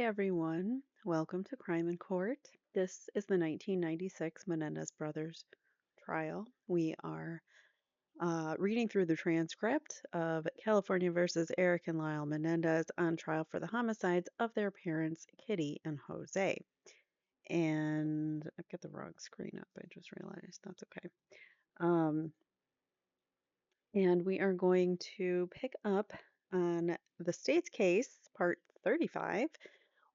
everyone. Welcome to Crime in Court. This is the 1996 Menendez brothers trial. We are reading through the transcript of California versus Erik and Lyle Menendez on trial for the homicides of their parents, Kitty and Jose. And I've got the wrong screen up. I just realized that's okay. Um, and we are going to pick up on the state's case, part 35,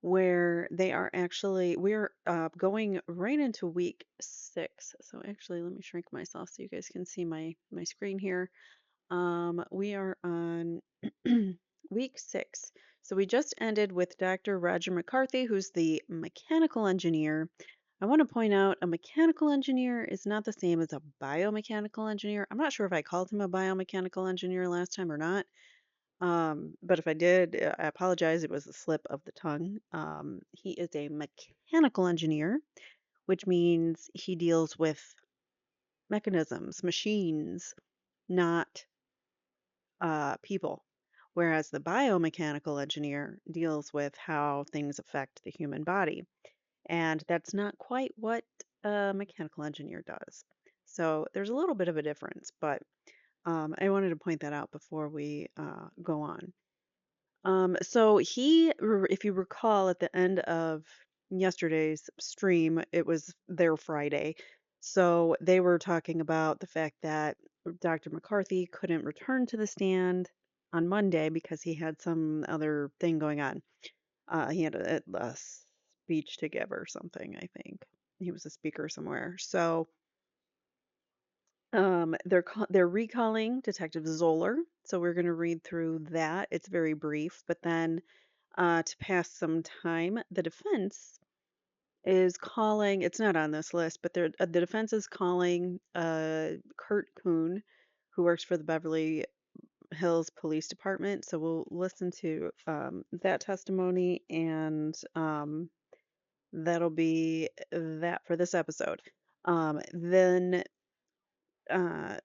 where we're going right into week 6. So actually, let me shrink myself so you guys can see my screen here. We are on week 6. So we just ended with Dr. Roger McCarthy, who's the mechanical engineer. I want to point out a mechanical engineer is not the same as a biomechanical engineer. I'm not sure if I called him a biomechanical engineer last time or not. But if I did, I apologize. It was a slip of the tongue. He is a mechanical engineer, which means he deals with mechanisms, machines, not people. Whereas the biomechanical engineer deals with how things affect the human body. And that's not quite what a mechanical engineer does. So there's a little bit of a difference, but I wanted to point that out before we go on. If you recall, at the end of yesterday's stream, it was their Friday. So they were talking about the fact that Dr. McCarthy couldn't return to the stand on Monday because he had some other thing going on. He had a speech to give or something, I think. He was a speaker somewhere. So they're recalling Detective Zoeller. So we're going to read through that. It's very brief, but then to pass some time. The defense is calling, it's not on this list, but the defense is calling Kurt Kuhn, who works for the Beverly Hills Police Department. So we'll listen to that testimony, and that'll be that for this episode. Then uh,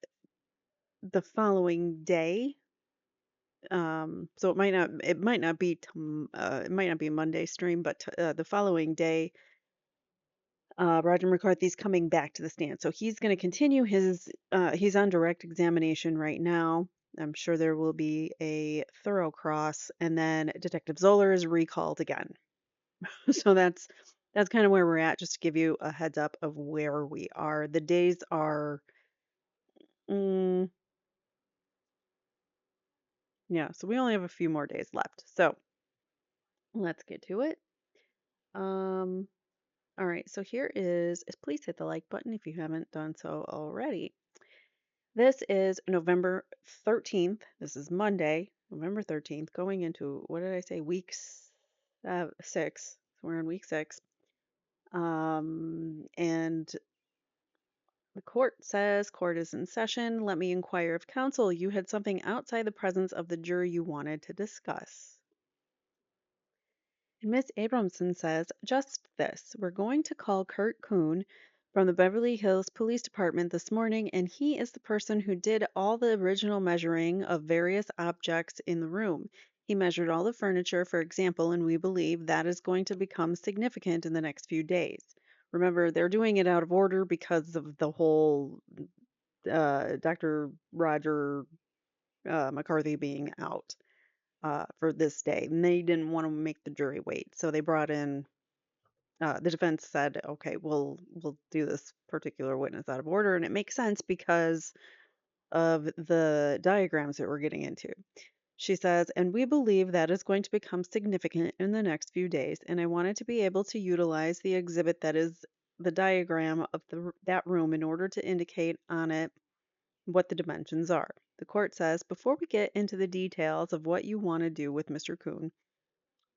the following day, so it might not be a Monday stream, but the following day, Roger McCarthy's coming back to the stand. So he's going to continue he's on direct examination right now. I'm sure there will be a thorough cross, and then Detective Zoeller is recalled again. So that's kind of where we're at, just to give you a heads up of where we are. The days are, mm, yeah, so we only have a few more days left. So let's get to it. Um, all right, so please hit the like button if you haven't done so already. This is November 13th. This is Monday, November 13th, going into, what did I say, week 6. So we're in week 6. And the court says, court is in session. Let me inquire of counsel. You had something outside the presence of the jury you wanted to discuss. And Miss Abramson says, just this. We're going to call Kurt Kuhn from the Beverly Hills Police Department this morning, and he is the person who did all the original measuring of various objects in the room. He measured all the furniture, for example, and we believe that is going to become significant in the next few days. Remember, they're doing it out of order because of the whole Dr. Roger McCarthy being out for this day, and they didn't want to make the jury wait, so they brought in. The defense said, "Okay, we'll do this particular witness out of order," and it makes sense because of the diagrams that we're getting into. She says, "And we believe that is going to become significant in the next few days, and I wanted to be able to utilize the exhibit that is the diagram of that room in order to indicate on it what the dimensions are." The court says, "Before we get into the details of what you want to do with Mr. Kuhn,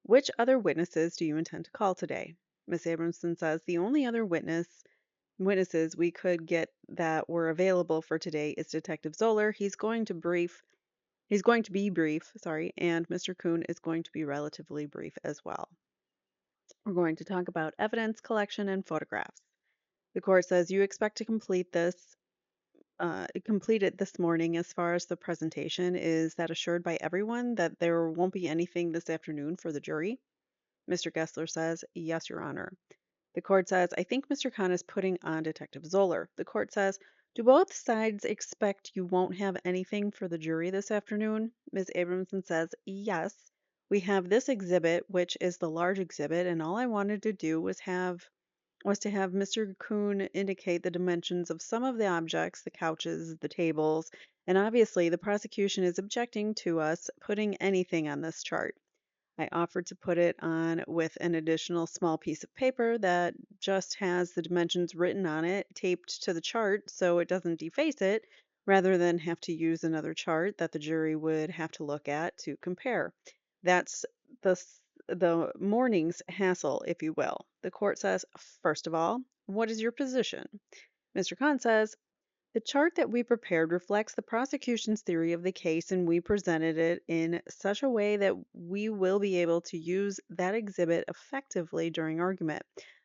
which other witnesses do you intend to call today?" Miss Abramson says, "The only other witnesses we could get that were available for today is Detective Zoeller. He's going to be brief, sorry, and Mr. Kuhn is going to be relatively brief as well. We're going to talk about evidence collection and photographs." The court says, "You expect to complete it this morning. As far as the presentation, is that assured by everyone that there won't be anything this afternoon for the jury?" Mr. Gessler says, "Yes, Your Honor." The court says, "I think Mr. Khan is putting on Detective Zoeller." The court says, "Do both sides expect you won't have anything for the jury this afternoon?" Ms. Abramson says, "Yes. We have this exhibit, which is the large exhibit, and all I wanted to do was to have Mr. Kuhn indicate the dimensions of some of the objects, the couches, the tables, and obviously the prosecution is objecting to us putting anything on this chart. I offered to put it on with an additional small piece of paper that just has the dimensions written on it, taped to the chart so it doesn't deface it, rather than have to use another chart that the jury would have to look at to compare. That's the morning's hassle, if you will." The court says, "First of all, what is your position?" Mr. Khan says, "The chart that we prepared reflects the prosecution's theory of the case, and we presented it in such a way that we will be able to use that exhibit effectively during argument.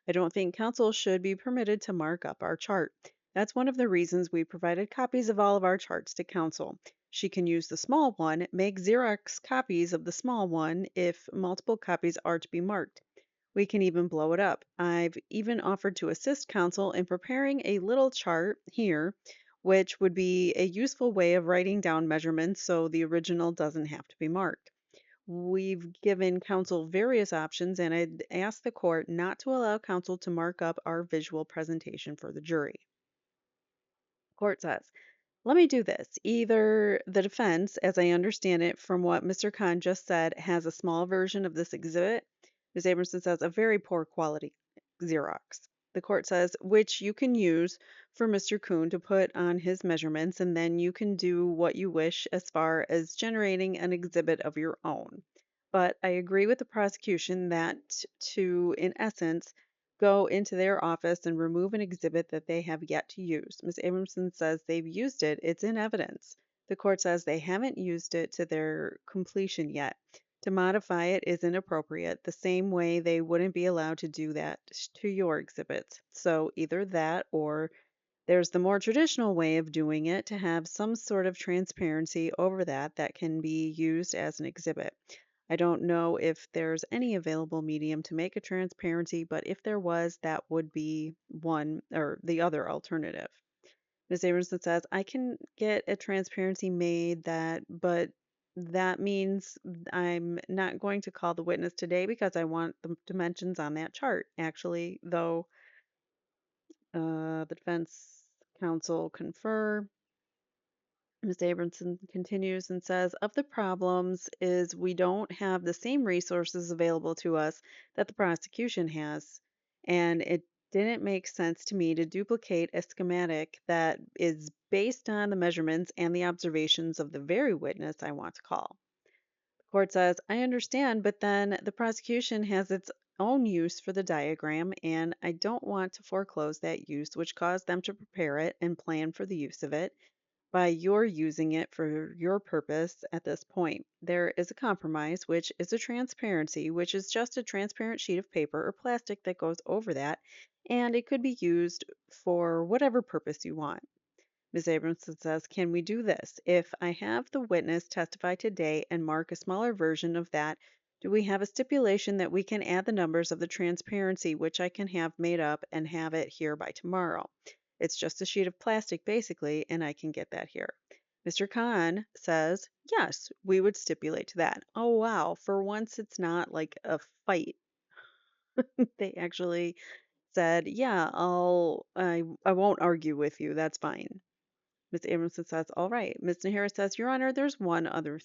I don't think counsel should be permitted to mark up our chart. That's one of the reasons we provided copies of all of our charts to counsel. She can use the small one, make Xerox copies of the small one if multiple copies are to be marked. We can even blow it up. I've even offered to assist counsel in preparing a little chart here, which would be a useful way of writing down measurements so the original doesn't have to be marked. We've given counsel various options, and I'd ask the court not to allow counsel to mark up our visual presentation for the jury." Court says, "Let me do this. Either the defense, as I understand it from what Mr. Khan just said, has a small version of this exhibit." Ms. Abramson says, "A very poor quality Xerox." The court says, "Which you can use for Mr. Kuhn to put on his measurements, and then you can do what you wish as far as generating an exhibit of your own. But I agree with the prosecution that to, in essence, go into their office and remove an exhibit that they have yet to use." Ms. Abramson says, "They've used it. It's in evidence." The court says, "They haven't used it to their completion yet. To modify it is inappropriate, the same way they wouldn't be allowed to do that to your exhibits. So either that or there's the more traditional way of doing it to have some sort of transparency over that can be used as an exhibit. I don't know if there's any available medium to make a transparency, but if there was, that would be one or the other alternative." Ms. Abramson says, "I can get a transparency made but that means I'm not going to call the witness today because I want the dimensions on that chart." Actually, though, the defense counsel confer. Ms. Abramson continues and says, "Of the problems is we don't have the same resources available to us that the prosecution has, and it didn't make sense to me to duplicate a schematic that is based on the measurements and the observations of the very witness I want to call." The court says, "I understand, but then the prosecution has its own use for the diagram, and I don't want to foreclose that use, which caused them to prepare it and plan for the use of it, by your using it for your purpose at this point. There is a compromise, which is a transparency, which is just a transparent sheet of paper or plastic that goes over that, and it could be used for whatever purpose you want." Ms. Abramson says, "Can we do this? If I have the witness testify today and mark a smaller version of that, do we have a stipulation that we can add the numbers of the transparency, which I can have made up and have it here by tomorrow? It's just a sheet of plastic, basically, and I can get that here." Mr. Khan says, "Yes, we would stipulate to that." Oh, wow. For once, it's not like a fight. They actually said, "Yeah, I won't argue with you. That's fine." Ms. Abramson says, "All right." Ms. Nahara says, "Your Honor, there's one other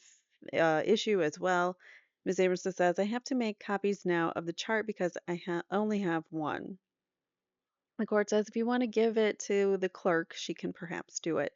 issue as well." Ms. Abramson says, "I have to make copies now of the chart because I only have one." The court says, "If you want to give it to the clerk, she can perhaps do it."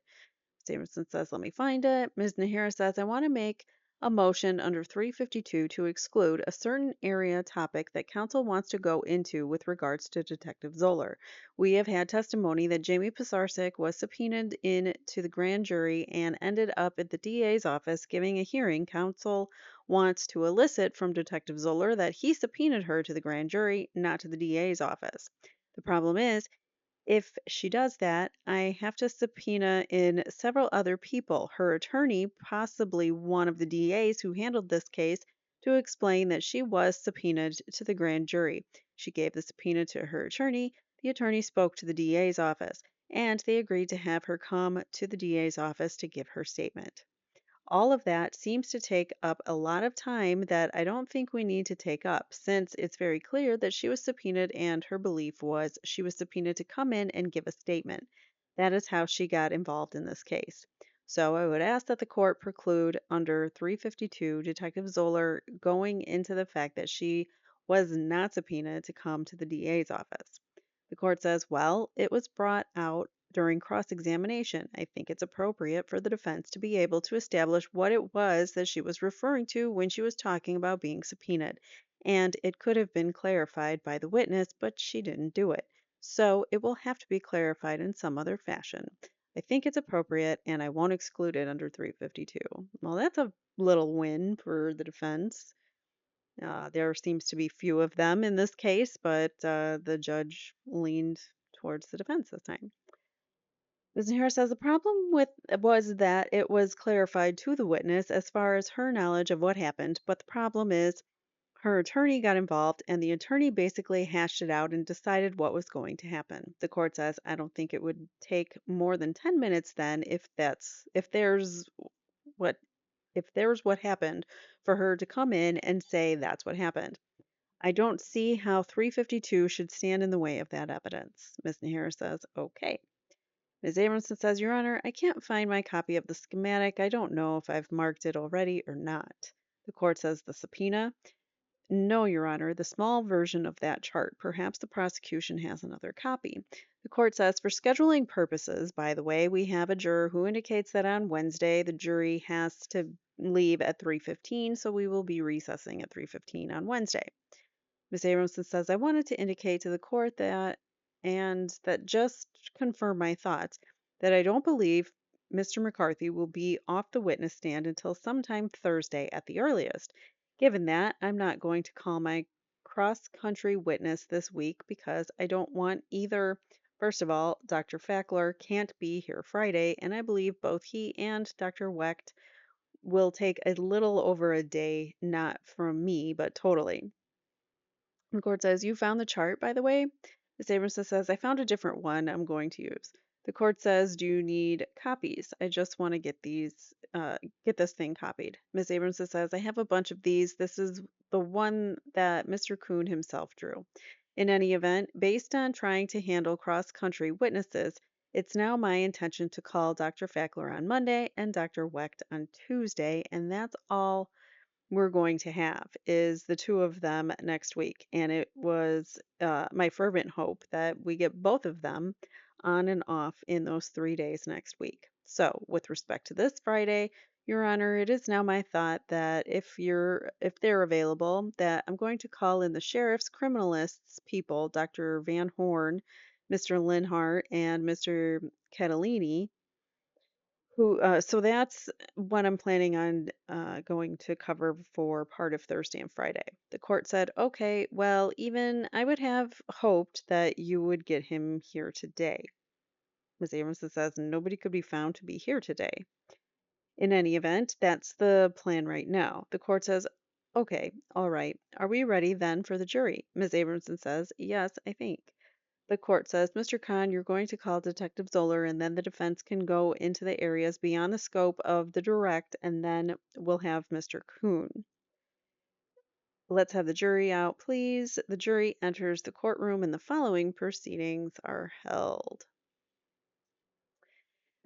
Stevenson says, "Let me find it." Ms. Nahara says, "I want to make a motion under 352 to exclude a certain area topic that counsel wants to go into with regards to Detective Zoeller. We have had testimony that Jamie Pisarcik was subpoenaed in to the grand jury and ended up at the DA's office giving a hearing. Counsel wants to elicit from Detective Zoeller that he subpoenaed her to the grand jury, not to the DA's office. The problem is, if she does that, I have to subpoena in several other people, her attorney, possibly one of the DAs who handled this case, to explain that she was subpoenaed to the grand jury. She gave the subpoena to her attorney. The attorney spoke to the DA's office, and they agreed to have her come to the DA's office to give her statement. All of that seems to take up a lot of time that I don't think we need to take up, since it's very clear that she was subpoenaed and her belief was she was subpoenaed to come in and give a statement. That is how she got involved in this case. So I would ask that the court preclude under 352 Detective Zoeller going into the fact that she was not subpoenaed to come to the DA's office. The court says, well, it was brought out during cross examination. I think it's appropriate for the defense to be able to establish what it was that she was referring to when she was talking about being subpoenaed. And it could have been clarified by the witness, but she didn't do it. So it will have to be clarified in some other fashion. I think it's appropriate, and I won't exclude it under 352. Well, that's a little win for the defense. There seems to be few of them in this case, but the judge leaned towards the defense this time. Ms. Harris says the problem with was that it was clarified to the witness as far as her knowledge of what happened, but the problem is her attorney got involved and the attorney basically hashed it out and decided what was going to happen. The court says, I don't think it would take more than 10 minutes then what if there's what happened for her to come in and say that's what happened. I don't see how 352 should stand in the way of that evidence. Ms. Nahara says, okay. Ms. Abramson says, Your Honor, I can't find my copy of the schematic. I don't know if I've marked it already or not. The court says the subpoena. No, Your Honor, the small version of that chart. Perhaps the prosecution has another copy. The court says, for scheduling purposes, by the way, we have a juror who indicates that on Wednesday the jury has to leave at 3:15, so we will be recessing at 3:15 on Wednesday. Ms. Abramson says, I wanted to indicate to the court that just confirm my thoughts, that I don't believe Mr. McCarthy will be off the witness stand until sometime Thursday at the earliest. Given that, I'm not going to call my cross-country witness this week because I don't want either. First of all, Dr. Fackler can't be here Friday, and I believe both he and Dr. Wecht will take a little over a day, not from me, but totally. The court says, You found the chart, by the way? Ms. Abramson says, I found a different one I'm going to use. The court says, Do you need copies? I just want to get this thing copied. Ms. Abramson says, I have a bunch of these. This is the one that Mr. Kuhn himself drew. In any event, based on trying to handle cross-country witnesses, it's now my intention to call Dr. Fackler on Monday and Dr. Wecht on Tuesday, and that's all we're going to have is the two of them next week. And it was my fervent hope that we get both of them on and off in those 3 days next week. So, with respect to this Friday, Your Honor, it is now my thought that if they're available, that I'm going to call in the sheriff's criminalists people, Dr. Van Horn, Mr. Linhart, and Mr. Catalini, so that's what I'm planning on going to cover for part of Thursday and Friday. The court said, okay, well, even I would have hoped that you would get him here today. Ms. Abramson says nobody could be found to be here today. In any event, that's the plan right now. The court says, okay, all right. Are we ready then for the jury? Ms. Abramson says, yes, I think. The court says, Mr. Khan, you're going to call Detective Zoeller, and then the defense can go into the areas beyond the scope of the direct, and then we'll have Mr. Kuhn. Let's have the jury out, please. The jury enters the courtroom, and the following proceedings are held.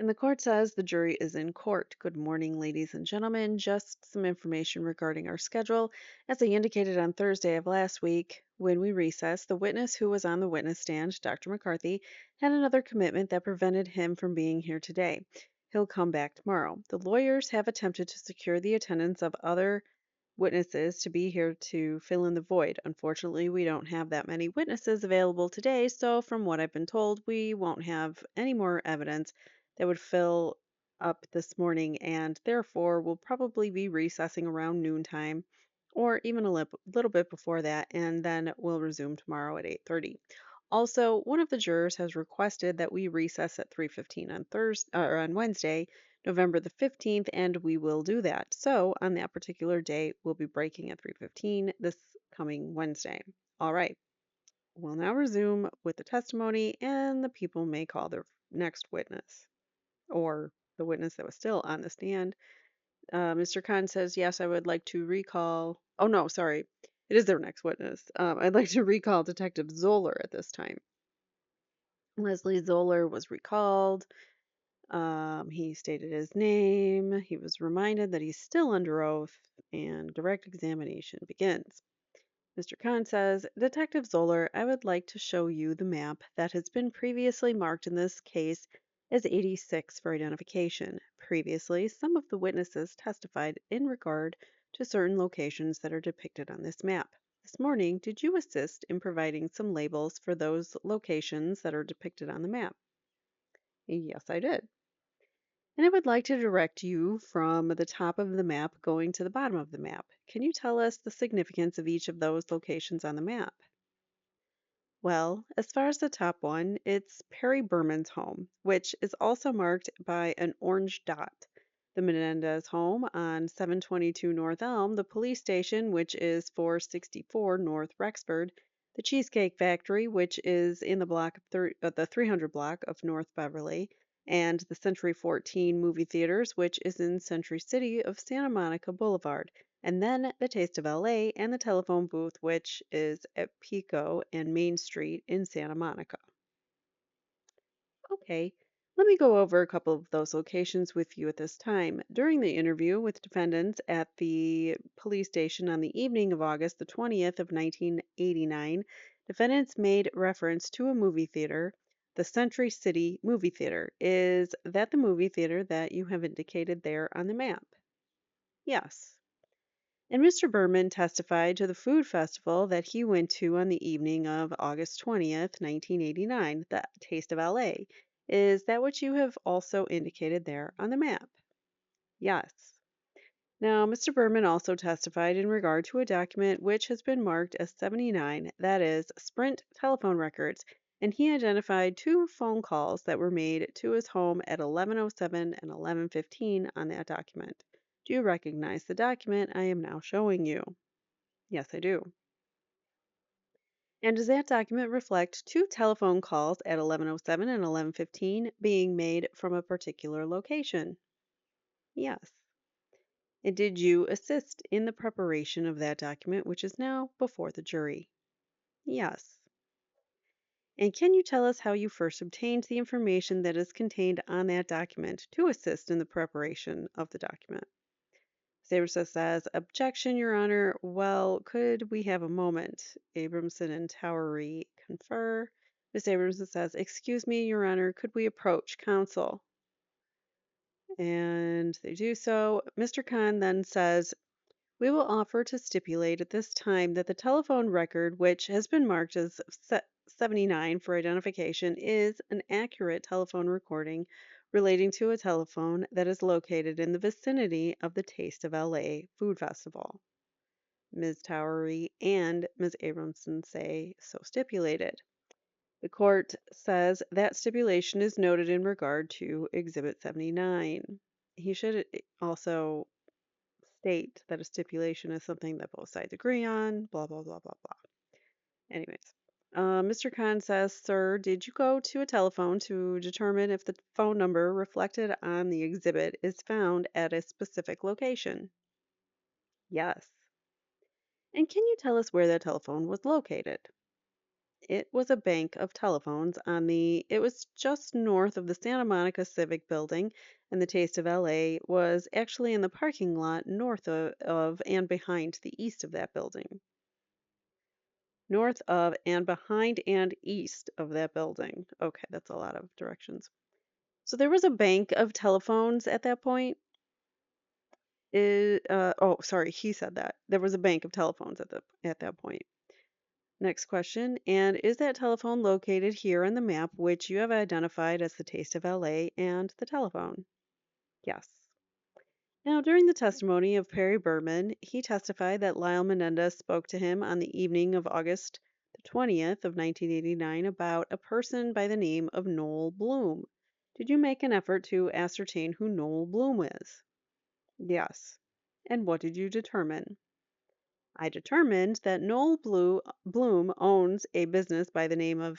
And the court says the jury is in court. Good morning, ladies and gentlemen. Just some information regarding our schedule. As I indicated on Thursday of last week, when we recessed, the witness who was on the witness stand, Dr. McCarthy, had another commitment that prevented him from being here today. He'll come back tomorrow. The lawyers have attempted to secure the attendance of other witnesses to be here to fill in the void. Unfortunately, we don't have that many witnesses available today, so from what I've been told, we won't have any more evidence that would fill up this morning, and therefore we'll probably be recessing around noontime or even a little bit before that, and then we'll resume tomorrow at 8:30. Also, one of the jurors has requested that we recess at 3:15 on Thursday or on Wednesday November the 15th, and we will do that. So on that particular day, we'll be breaking at 3:15 this coming Wednesday. All right. We'll now resume with the testimony, and the people may call their next witness or the witness that was still on the stand. Mr. Khan says, yes, I would like to recall. Oh, no, sorry. It is their next witness. I'd like to recall Detective Zoeller at this time. Leslie Zoeller was recalled. He stated his name. He was reminded that he's still under oath, and direct examination begins. Mr. Khan says, Detective Zoeller, I would like to show you the map that has been previously marked in this case as 86 for identification. Previously, some of the witnesses testified in regard to certain locations that are depicted on this map. This morning, did you assist in providing some labels for those locations that are depicted on the map? Yes, I did. And I would like to direct you from the top of the map going to the bottom of the map. Can you tell us the significance of each of those locations on the map? Well, as far as the top one, it's Perry Berman's home, which is also marked by an orange dot. The Menendez home on 722 North Elm, the police station, which is 464 North Rexford, the Cheesecake Factory, which is in the the 300 block of North Beverly, and the Century 14 movie theaters, which is in Century City of Santa Monica Boulevard, and then the Taste of LA and the telephone booth, which is at Pico and Main Street in Santa Monica. Okay, let me go over a couple of those locations with you at this time. During the interview with defendants at the police station on the evening of August the 20th of 1989, defendants made reference to a movie theater. The Century City Movie Theater. Is that the movie theater that you have indicated there on the map? Yes. And Mr. Berman testified to the food festival that he went to on the evening of August 20th, 1989, the Taste of LA. Is that what you have also indicated there on the map? Yes. Now, Mr. Berman also testified in regard to a document which has been marked as 79, that is, Sprint telephone records, and he identified two phone calls that were made to his home at 11:07 and 11:15 on that document. Do you recognize the document I am now showing you? Yes, I do. And does that document reflect two telephone calls at 11:07 and 11:15 being made from a particular location? Yes. And did you assist in the preparation of that document, which is now before the jury? Yes. And can you tell us how you first obtained the information that is contained on that document to assist in the preparation of the document? Sabersa says, objection, Your Honor. Well, could we have a moment? Abramson and Towery confer. Miss Abramson says, excuse me, Your Honor, could we approach counsel? And they do so. Mr. Khan then says, we will offer to stipulate at this time that the telephone record, which has been marked as 79 for identification, is an accurate telephone recording relating to a telephone that is located in the vicinity of the Taste of LA Food Festival. Ms. Towery and Ms. Abramson say so stipulated. The court says that stipulation is noted in regard to Exhibit 79. He should also state that a stipulation is something that both sides agree on, blah, blah, blah, blah, blah. Anyways, Mr. Khan says, sir, did you go to a telephone to determine if the phone number reflected on the exhibit is found at a specific location? Yes. And can you tell us where that telephone was located? It was a bank of telephones it was just north of the Santa Monica Civic Building, and the Taste of LA was actually in the parking lot north of and behind the east of that building. North of and behind and east of that building. Okay, that's a lot of directions. So there was a bank of telephones at that point. Oh, sorry, he said that. There was a bank of telephones at that point. Next question. And is that telephone located here on the map, which you have identified as the Taste of LA and the telephone? Yes. Now, during the testimony of Perry Berman, he testified that Lyle Menendez spoke to him on the evening of August the 20th of 1989 about a person by the name of Noel Bloom. Did you make an effort to ascertain who Noel Bloom is? Yes. And what did you determine? I determined that Bloom owns a business by the name of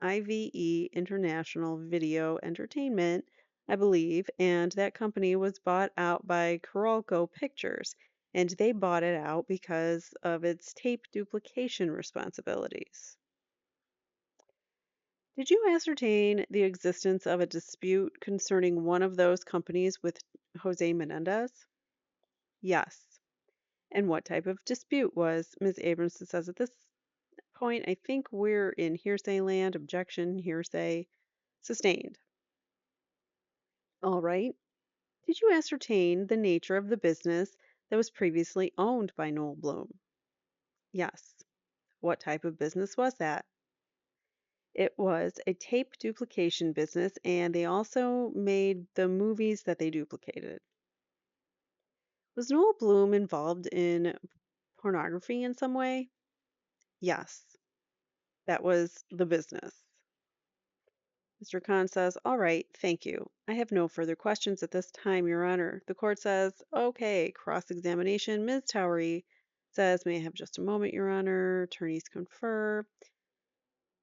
IVE International Video Entertainment, I believe, and that company was bought out by Coralco Pictures, and they bought it out because of its tape duplication responsibilities. Did you ascertain the existence of a dispute concerning one of those companies with Jose Menendez? Yes. And what type of dispute was? Ms. Abramson says at this point, I think we're in hearsay land. Objection, hearsay, sustained. All right. Did you ascertain the nature of the business that was previously owned by Noel Bloom? Yes. What type of business was that? It was a tape duplication business, and they also made the movies that they duplicated. Was Noel Bloom involved in pornography in some way? Yes, that was the business. Mr. Khan says, all right, thank you. I have no further questions at this time, Your Honor. The court says, okay, cross-examination. Ms. Towery says, may I have just a moment, Your Honor? Attorneys confer.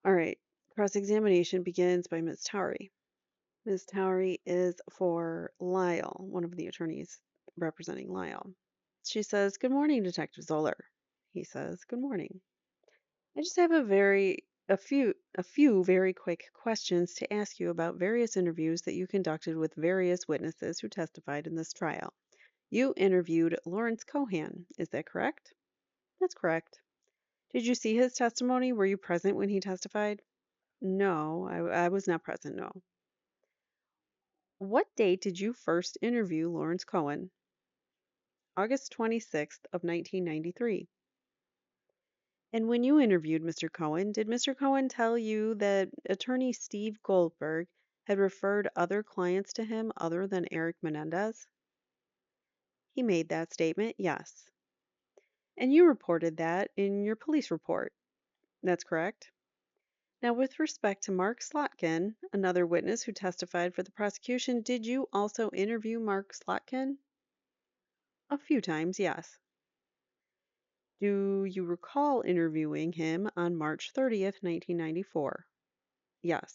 All right, cross-examination begins by Ms. Towery. Ms. Towery is for Lyle, one of the attorneys representing Lyle. She says, good morning, Detective Zoeller. He says, good morning. I just have a few very quick questions to ask you about various interviews that you conducted with various witnesses who testified in this trial. You interviewed Lawrence Cohan, is that correct? That's correct. Did you see his testimony? Were you present when he testified? No, I was not present, no. What date did you first interview Lawrence Cohen? August 26th of 1993. And when you interviewed Mr. Cohen, did Mr. Cohen tell you that attorney Steve Goldberg had referred other clients to him other than Erik Menendez? He made that statement, yes. And you reported that in your police report. That's correct. Now, with respect to Mark Slotkin, another witness who testified for the prosecution, did you also interview Mark Slotkin? A few times, yes. Do you recall interviewing him on March 30th, 1994? Yes.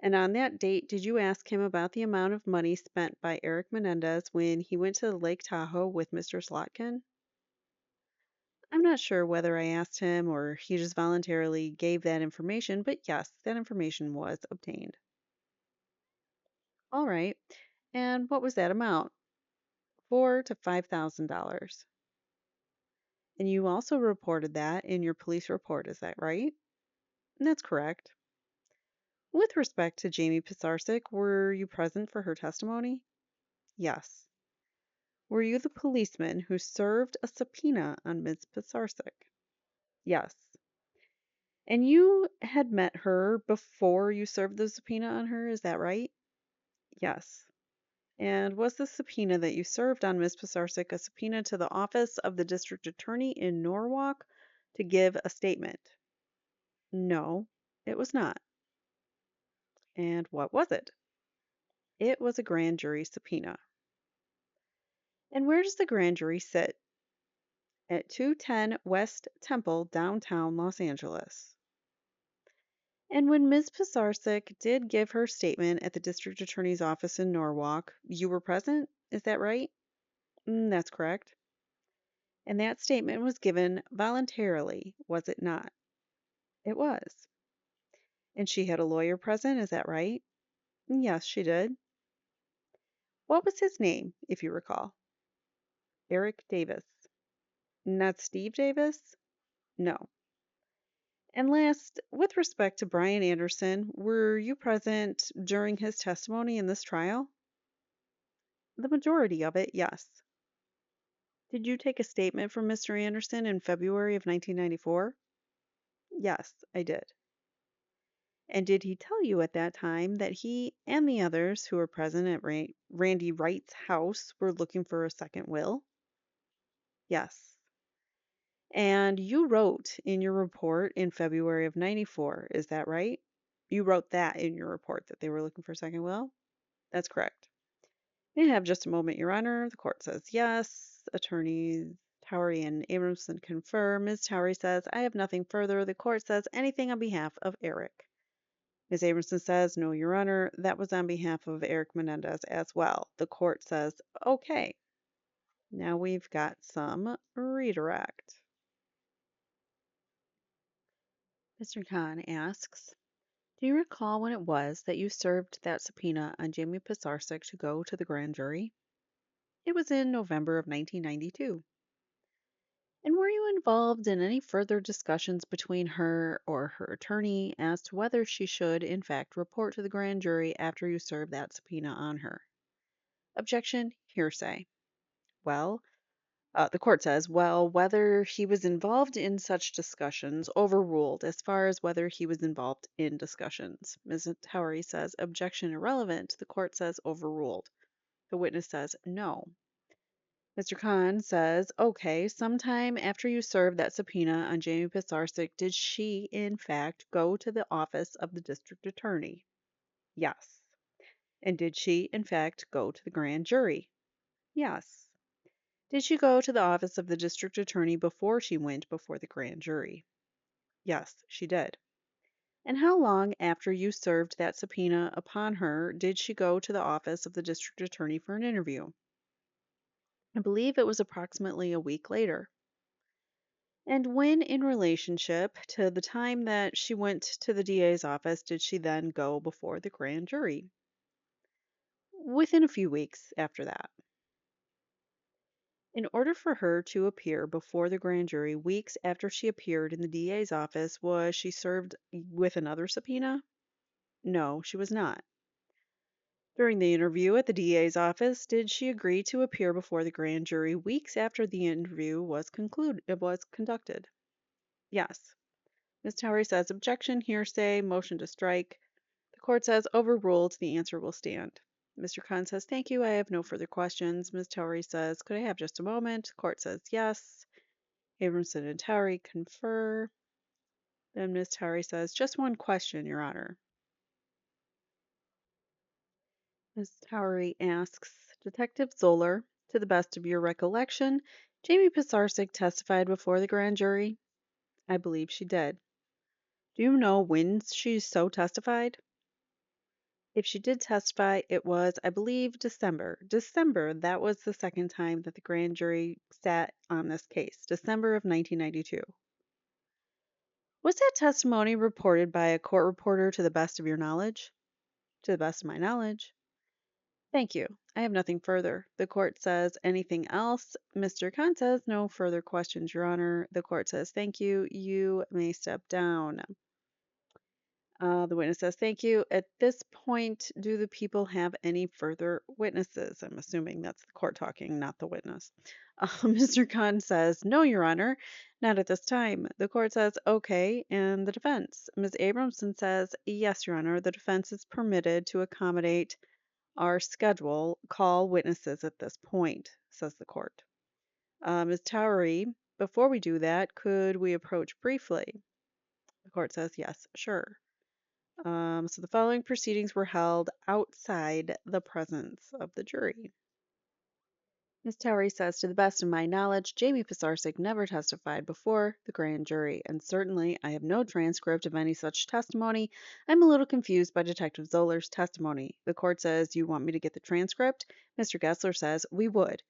And on that date, did you ask him about the amount of money spent by Erik Menendez when he went to Lake Tahoe with Mr. Slotkin? I'm not sure whether I asked him or he just voluntarily gave that information, but yes, that information was obtained. All right. And what was that amount? $4,000 to $5,000. And you also reported that in your police report, is that right? That's correct. With respect to Jamie Pisarcik, were you present for her testimony? Yes. Were you the policeman who served a subpoena on Ms. Pisarcik? Yes. And you had met her before you served the subpoena on her, is that right? Yes. And was the subpoena that you served on Ms. Pisarcik a subpoena to the office of the district attorney in Norwalk to give a statement? No, it was not. And what was it? It was a grand jury subpoena. And where does the grand jury sit? At 210 West Temple, downtown Los Angeles. And when Ms. Pisarcik did give her statement at the district attorney's office in Norwalk, you were present? Is that right? That's correct. And that statement was given voluntarily, was it not? It was. And she had a lawyer present, is that right? Yes, she did. What was his name, if you recall? Eric Davis. Not Steve Davis? No. And last, with respect to Brian Anderson, were you present during his testimony in this trial? The majority of it, yes. Did you take a statement from Mr. Anderson in February of 1994? Yes, I did. And did he tell you at that time that he and the others who were present at Randy Wright's house were looking for a second will? Yes. And you wrote in your report in February of 94, is that right? You wrote that in your report that they were looking for a second will? That's correct. May I have just a moment, Your Honor? The court says yes. Attorneys Towery and Abramson confirm. Ms. Towery says, I have nothing further. The court says anything on behalf of Erik. Ms. Abramson says, no, Your Honor, that was on behalf of Erik Menendez as well. The court says, okay. Now we've got some redirect. Mr. Khan asks, do you recall when it was that you served that subpoena on Jamie Pisarcik to go to the grand jury? It was in November of 1992. And were you involved in any further discussions between her or her attorney as to whether she should, in fact, report to the grand jury after you served that subpoena on her? Objection, hearsay. Well, the court says, well, whether he was involved in such discussions overruled as far as whether he was involved in discussions. Ms. Towery says, objection irrelevant. The court says overruled. The witness says, no. Mr. Khan says, okay, sometime after you served that subpoena on Jamie Pisarcik, did she, in fact, go to the office of the district attorney? Yes. And did she, in fact, go to the grand jury? Yes. Did she go to the office of the district attorney before she went before the grand jury? Yes, she did. And how long after you served that subpoena upon her did she go to the office of the district attorney for an interview? I believe it was approximately a week later. And when in relationship to the time that she went to the DA's office, did she then go before the grand jury? Within a few weeks after that. In order for her to appear before the grand jury weeks after she appeared in the DA's office, was she served with another subpoena? No, she was not. During the interview at the DA's office, did she agree to appear before the grand jury weeks after the interview was conducted? Yes. Ms. Towery says objection, hearsay, motion to strike. The court says overruled. The answer will stand. Mr. Khan says thank you. I have no further questions. Ms. Towery says, could I have just a moment? Court says yes. Abramson and Towery confer. Then Ms. Towery says, just one question, Your Honor. Ms. Towery asks, Detective Zoeller, to the best of your recollection, Jamie Pisarcik testified before the grand jury? I believe she did. Do you know when she so testified? If she did testify, it was, I believe, December. December, that was the second time that the grand jury sat on this case, December of 1992. Was that testimony reported by a court reporter to the best of your knowledge? To the best of my knowledge. Thank you. I have nothing further. The court says anything else? Mr. Khan says no further questions, Your Honor. The court says thank you. You may step down. The witness says thank you. At this point, do the people have any further witnesses? I'm assuming that's the court talking, not the witness. Mr. Khan says no, Your Honor, not at this time. The court says okay, and the defense. Ms. Abramson says yes, Your Honor. The defense is permitted to accommodate our schedule, call witnesses at this point, says the court. Ms. Towery, before we do that, could we approach briefly? The court says yes, sure. So the following proceedings were held outside the presence of the jury. Ms. Towery says, to the best of my knowledge, Jamie Pisarcik never testified before the grand jury, and certainly I have no transcript of any such testimony. I'm a little confused by Detective Zoeller's testimony. The court says, you want me to get the transcript? Mr. Gessler says, we would.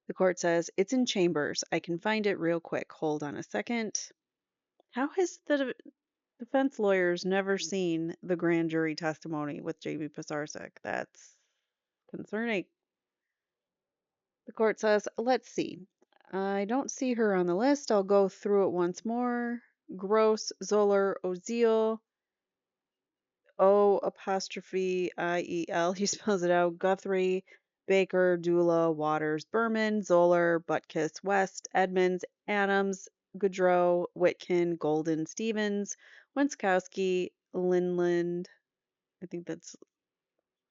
The court says, it's in chambers. I can find it real quick. Hold on a second. How has the defense lawyers never seen the grand jury testimony with Jamie Pisarcik? That's concerning. The court says, let's see. I don't see her on the list. I'll go through it once more. Gross, Zoeller, Oziel, O apostrophe IEL, he spells it out. Guthrie, Baker, Dula, Waters, Berman, Zoeller, Butkus, West, Edmonds, Adams, Goudreau, Whitkin, Golden, Stevens, Wenskowski, Linland. I think that's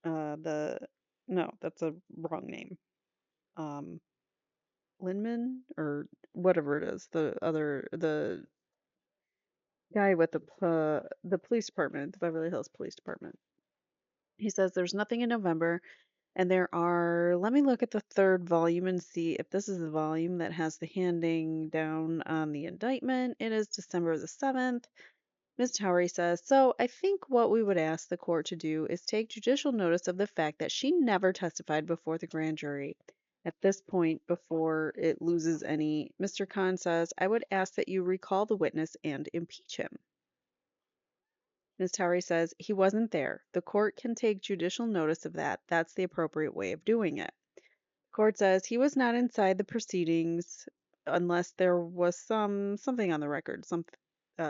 that's a wrong name. Linman or whatever it is. guy with the police department, the Beverly Hills Police Department. He says there's nothing in November, and there are. Let me look at the third volume and see if this is the volume that has the handing down on the indictment. It is December the 7th. Ms. Towery says, so I think what we would ask the court to do is take judicial notice of the fact that she never testified before the grand jury. At this point, before it loses any, Mr. Khan says, I would ask that you recall the witness and impeach him. Ms. Towery says, he wasn't there. The court can take judicial notice of that. That's the appropriate way of doing it. The court says he was not inside the proceedings unless there was something on the record,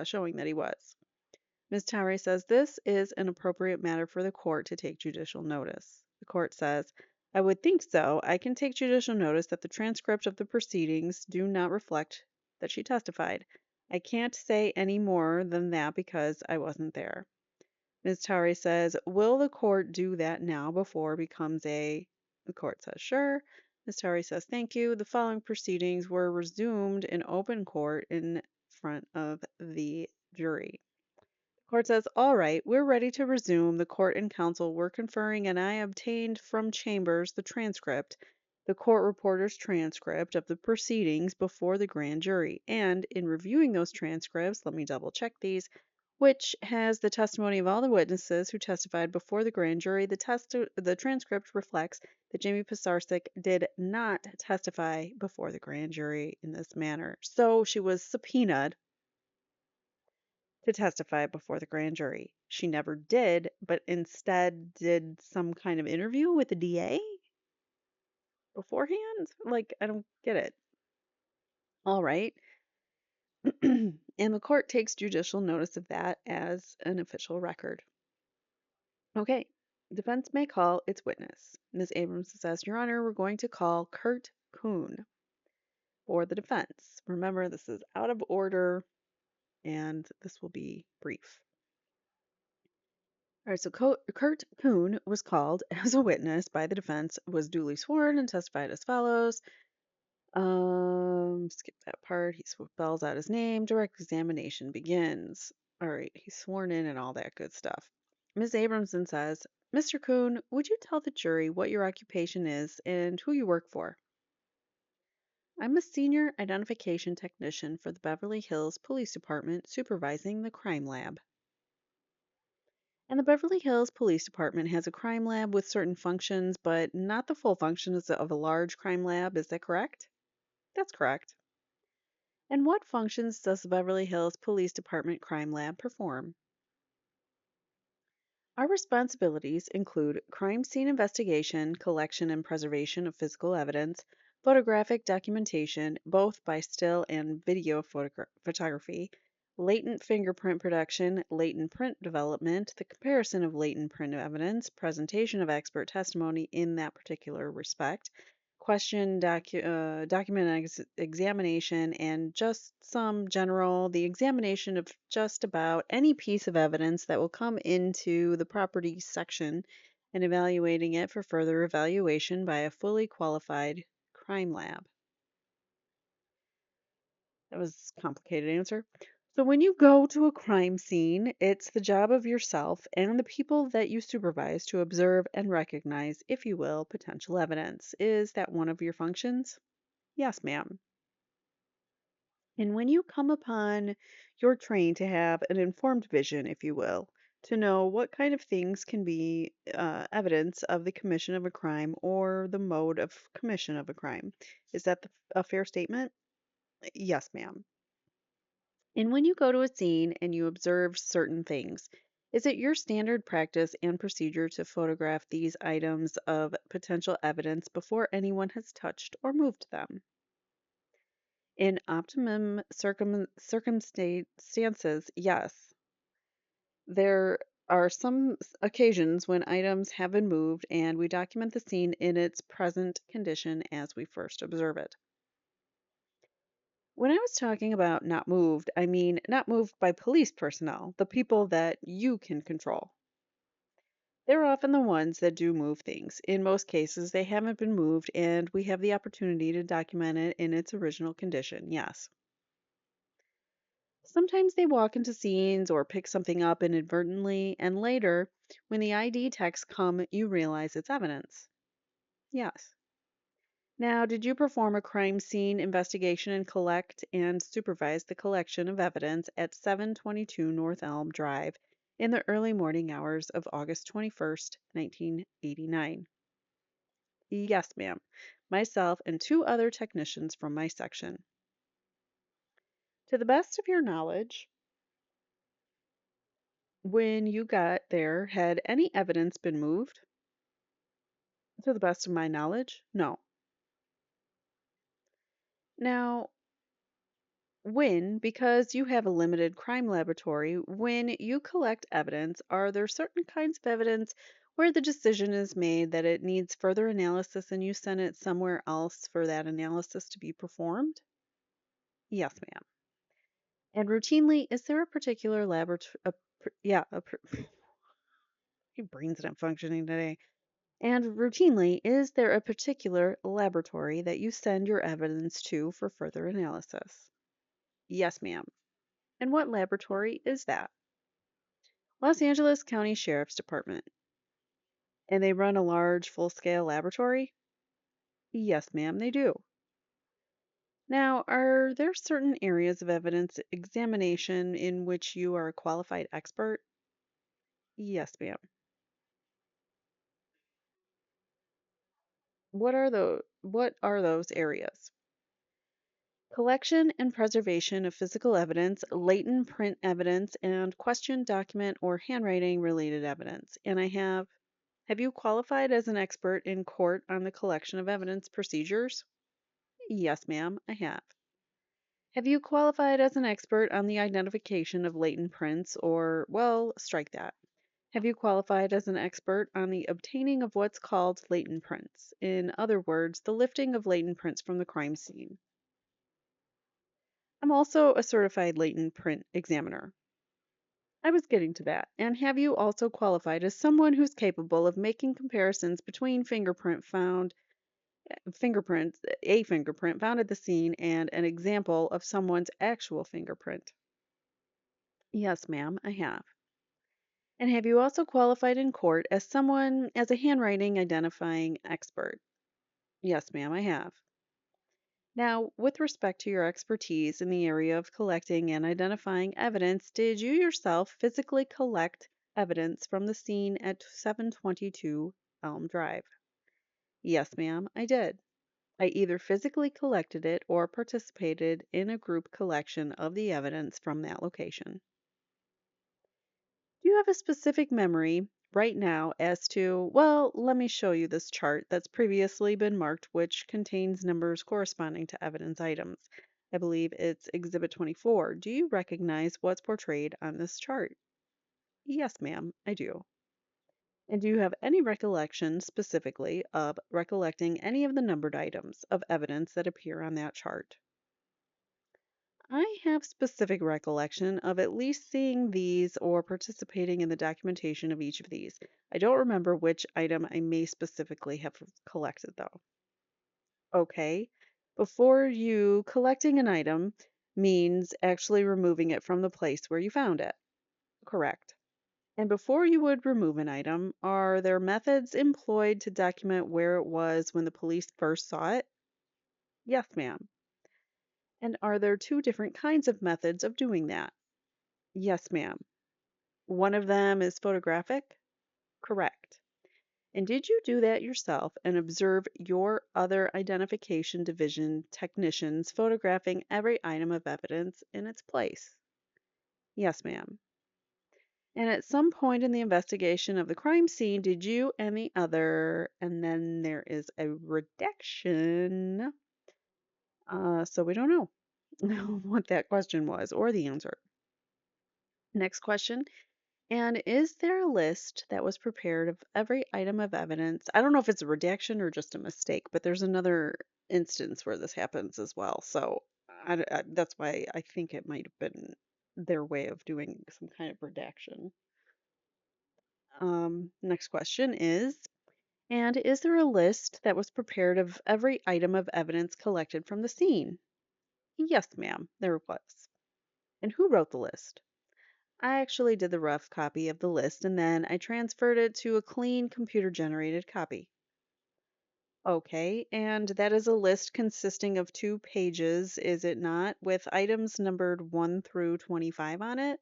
showing that he was. Ms. Towery says this is an appropriate matter for the court to take judicial notice. The court says, I would think so. I can take judicial notice that the transcript of the proceedings do not reflect that she testified. I can't say any more than that because I wasn't there. Ms. Towery says, will the court do that now before it becomes a... The court says, sure. Ms. Towery says, thank you. The following proceedings were resumed in open court in front of the jury. Court says, all right, we're ready to resume. The court and counsel were conferring, and I obtained from Chambers the transcript, the court reporter's transcript of the proceedings before the grand jury. And in reviewing those transcripts, let me double check these, which has the testimony of all the witnesses who testified before the grand jury. The transcript reflects that Jamie Pisarcik did not testify before the grand jury in this manner. So she was subpoenaed to testify before the grand jury. She never did, but instead did some kind of interview with the DA beforehand. Like, I don't get it. All right. And the court takes judicial notice of that as an official record. Okay. Defense may call its witness. Ms. Abrams says, Your Honor, we're going to call Kurt Kuhn for the defense. Remember, this is out of order, and this will be brief. All right, so Kurt Kuhn was called as a witness by the defense, was duly sworn, and testified as follows. Skip that part. He spells out his name. Direct examination begins. All right, he's sworn in and all that good stuff. Ms. Abramson says, Mr. Kuhn, would you tell the jury what your occupation is and who you work for? I'm a senior identification technician for the Beverly Hills Police Department supervising the crime lab. And the Beverly Hills Police Department has a crime lab with certain functions, but not the full functions of a large crime lab. Is that correct? That's correct. And what functions does the Beverly Hills Police Department crime lab perform? Our responsibilities include crime scene investigation, collection and preservation of physical evidence, photographic documentation, both by still and video photography, latent fingerprint production, latent print development, the comparison of latent print evidence, presentation of expert testimony in that particular respect, document examination, and just some general, the examination of just about any piece of evidence that will come into the properties section and evaluating it for further evaluation by a fully qualified crime lab. That was a complicated answer. So when you go to a crime scene, it's the job of yourself and the people that you supervise to observe and recognize, if you will, potential evidence. Is that one of your functions? Yes, ma'am. And when you come upon, you're trained to have an informed vision, if you will, to know what kind of things can be evidence of the commission of a crime or the mode of commission of a crime. Is that a fair statement? Yes, ma'am. And when you go to a scene and you observe certain things, is it your standard practice and procedure to photograph these items of potential evidence before anyone has touched or moved them? In optimum circumstances, yes. There are some occasions when items have been moved and we document the scene in its present condition as we first observe it. When I was talking about not moved, I mean not moved by police personnel, the people that you can control. They're often the ones that do move things. In most cases, they haven't been moved, and we have the opportunity to document it in its original condition, yes. Sometimes they walk into scenes or pick something up inadvertently, and later, when the ID texts come, you realize it's evidence. Yes. Now, did you perform a crime scene investigation and collect and supervise the collection of evidence at 722 North Elm Drive in the early morning hours of August 21st, 1989? Yes, ma'am. Myself and two other technicians from my section. To the best of your knowledge, when you got there, had any evidence been moved? To the best of my knowledge, no. Now, because you have a limited crime laboratory, when you collect evidence, are there certain kinds of evidence where the decision is made that it needs further analysis and you send it somewhere else for that analysis to be performed? Yes, ma'am. And routinely, is there a particular laboratory? Yeah, my brain's not functioning today. And routinely, is there a particular laboratory that you send your evidence to for further analysis? Yes, ma'am. And what laboratory is that? Los Angeles County Sheriff's Department. And they run a large, full scale laboratory? Yes, ma'am, they do. Now, are there certain areas of evidence examination in which you are a qualified expert? Yes, ma'am. What are those areas? Collection and preservation of physical evidence, latent print evidence, and question, document, or handwriting related evidence. And have you qualified as an expert in court on the collection of evidence procedures? Yes, ma'am, I have. Have you qualified as an expert on the identification of latent prints, or, well, strike that. Have you qualified as an expert on the obtaining of what's called latent prints? In other words, the lifting of latent prints from the crime scene. I'm also a certified latent print examiner. I was getting to that. And have you also qualified as someone who's capable of making comparisons between a fingerprint found at the scene and an example of someone's actual fingerprint? Yes, ma'am, I have. And have you also qualified in court as a handwriting identifying expert? Yes, ma'am, I have. Now, with respect to your expertise in the area of collecting and identifying evidence, did you yourself physically collect evidence from the scene at 722 Elm Drive? Yes, ma'am, I did. I either physically collected it or participated in a group collection of the evidence from that location. Do you have a specific memory right now as to, well, let me show you this chart that's previously been marked, which contains numbers corresponding to evidence items? I believe it's Exhibit 24. Do you recognize what's portrayed on this chart? Yes, ma'am, I do. And do you have any recollection specifically of recollecting any of the numbered items of evidence that appear on that chart? I have specific recollection of at least seeing these or participating in the documentation of each of these. I don't remember which item I may specifically have collected, though. Okay. Before you, collecting an item means actually removing it from the place where you found it. Correct. And before you would remove an item, are there methods employed to document where it was when the police first saw it? Yes, ma'am. And are there two different kinds of methods of doing that? Yes, ma'am. One of them is photographic? Correct. And did you do that yourself and observe your other identification division technicians photographing every item of evidence in its place? Yes, ma'am. And at some point in the investigation of the crime scene, did you and the other, and then there is a redaction, so we don't know what that question was or the answer. Next question. And is there a list that was prepared of every item of evidence? I don't know if it's a redaction or just a mistake, but there's another instance where this happens as well. So that's why I think it might have been their way of doing some kind of redaction. Next question is, and is there a list that was prepared of every item of evidence collected from the scene? Yes, ma'am, there was. And who wrote the list? I actually did the rough copy of the list and then I transferred it to a clean computer generated copy. Okay, and that is a list consisting of 2 pages, is it not, with items numbered 1 through 25 on it?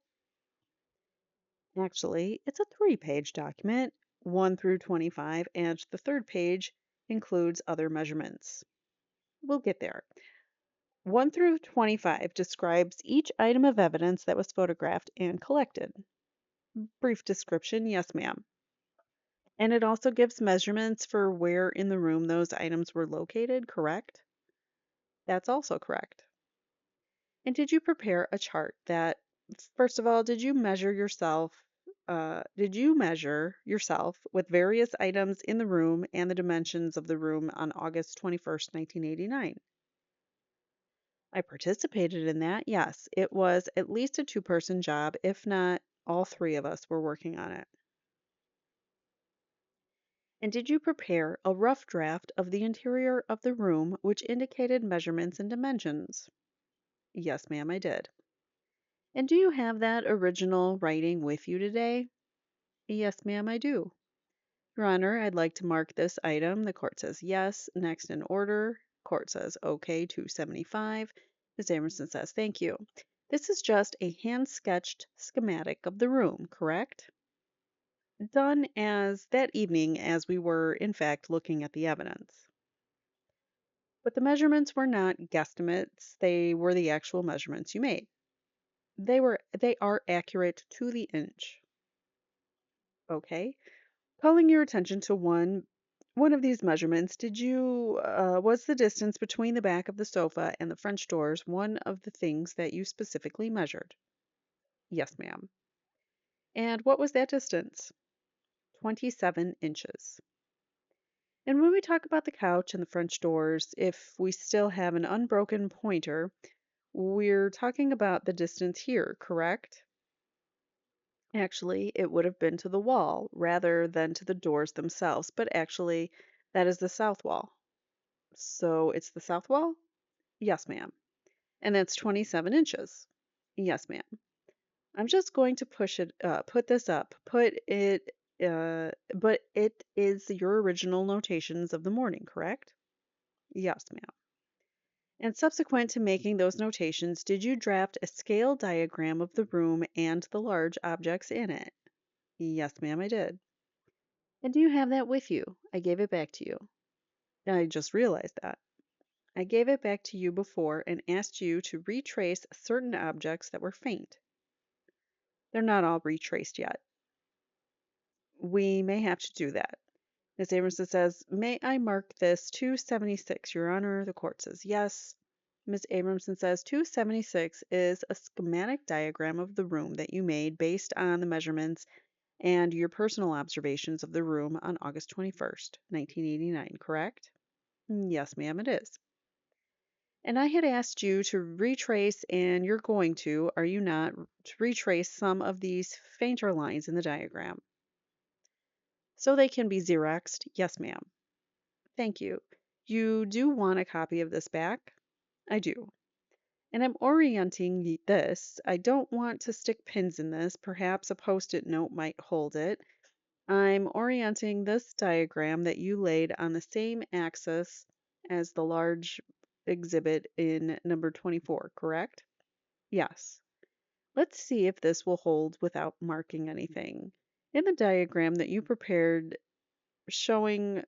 Actually, it's a 3 page document, 1 through 25, and the third page includes other measurements. We'll get there. 1 through 25 describes each item of evidence that was photographed and collected. Brief description, yes, ma'am. And it also gives measurements for where in the room those items were located, correct? That's also correct. And did you prepare a chart that, first of all, did you measure yourself with various items in the room and the dimensions of the room on August 21st, 1989? I participated in that. Yes, it was at least a two-person job, if not all three of us were working on it. And did you prepare a rough draft of the interior of the room which indicated measurements and dimensions? Yes, ma'am, I did. And do you have that original writing with you today? Yes, ma'am, I do. Your Honor, I'd like to mark this item. The court says yes. Next in order. Court says okay, 275. Ms. Amerson says thank you. This is just a hand-sketched schematic of the room, correct? Done as that evening as we were, in fact, looking at the evidence. But the measurements were not guesstimates, they were the actual measurements you made. They are accurate to the inch. Okay. Calling your attention to one of these measurements, was the distance between the back of the sofa and the French doors one of the things that you specifically measured? Yes, ma'am. And what was that distance? 27 inches. And when we talk about the couch and the French doors, if we still have an unbroken pointer, we're talking about the distance here, correct? Actually, it would have been to the wall rather than to the doors themselves, but actually, that is the south wall. So it's the south wall? Yes, ma'am. And that's 27 inches. Yes, ma'am. I'm just going to put this up. But it is your original notations of the morning, correct? Yes, ma'am. And subsequent to making those notations, did you draft a scale diagram of the room and the large objects in it? Yes, ma'am, I did. And do you have that with you? I gave it back to you. I just realized that. I gave it back to you before and asked you to retrace certain objects that were faint. They're not all retraced yet. We may have to do that. Ms. Amerson says, may I mark this 276, Your Honor? The court says yes. Ms. Abramson says 276 is a schematic diagram of the room that you made based on the measurements and your personal observations of the room on August 21st, 1989, correct? Yes, ma'am, it is. And I had asked you to retrace, and you're going to, are you not, to retrace some of these fainter lines in the diagram so they can be Xeroxed? Yes, ma'am. Thank you. You do want a copy of this back? I do. And I'm orienting this. I don't want to stick pins in this. Perhaps a post-it note might hold it. I'm orienting this diagram that you laid on the same axis as the large exhibit in number 24, correct? Yes. Let's see if this will hold without marking anything. In the diagram that you prepared showing,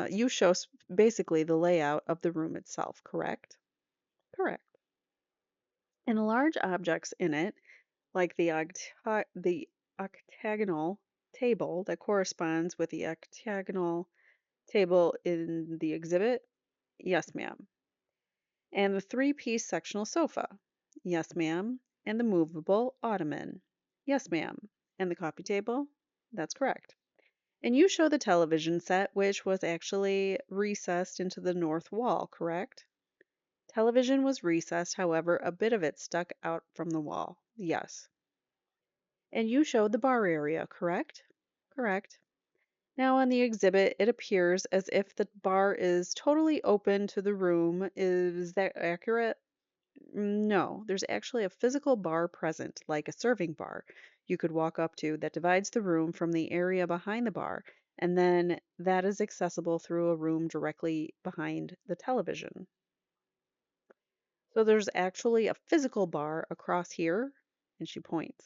you show basically the layout of the room itself, correct? Correct. And the large objects in it, like the octagonal table that corresponds with the octagonal table in the exhibit, yes, ma'am. And the three-piece sectional sofa, yes, ma'am. And the movable ottoman, yes, ma'am. And the coffee table, that's correct. And you show the television set, which was actually recessed into the north wall, correct? Television was recessed, however, a bit of it stuck out from the wall. Yes. And you showed the bar area, correct? Correct. Now on the exhibit, it appears as if the bar is totally open to the room. Is that accurate? No, there's actually a physical bar present, like a serving bar, you could walk up to that divides the room from the area behind the bar, and then that is accessible through a room directly behind the television. So there's actually a physical bar across here, and she points.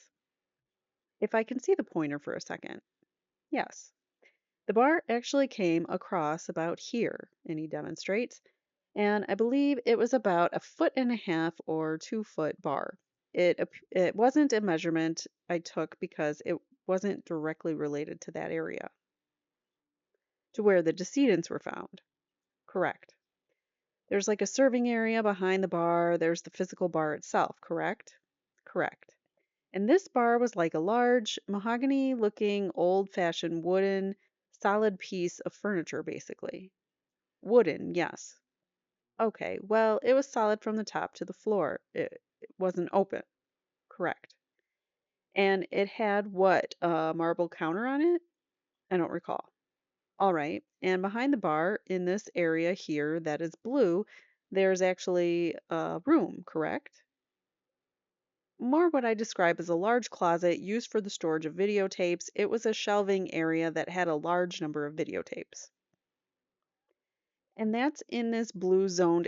If I can see the pointer for a second. Yes. The bar actually came across about here, and he demonstrates, and I believe it was about a foot and a half or 2 foot bar. It wasn't a measurement I took because it wasn't directly related to that area, to where the decedents were found. Correct. There's like a serving area behind the bar, there's the physical bar itself, correct? Correct. And this bar was like a large, mahogany looking, old fashioned wooden, solid piece of furniture, basically. Wooden, yes. Okay, well, it was solid from the top to the floor. It wasn't open. Correct. And it had what? A marble counter on it? I don't recall. All right. And behind the bar, in this area here that is blue, there's actually a room, correct? More what I describe as a large closet used for the storage of videotapes. It was a shelving area that had a large number of videotapes. And that's in this blue zone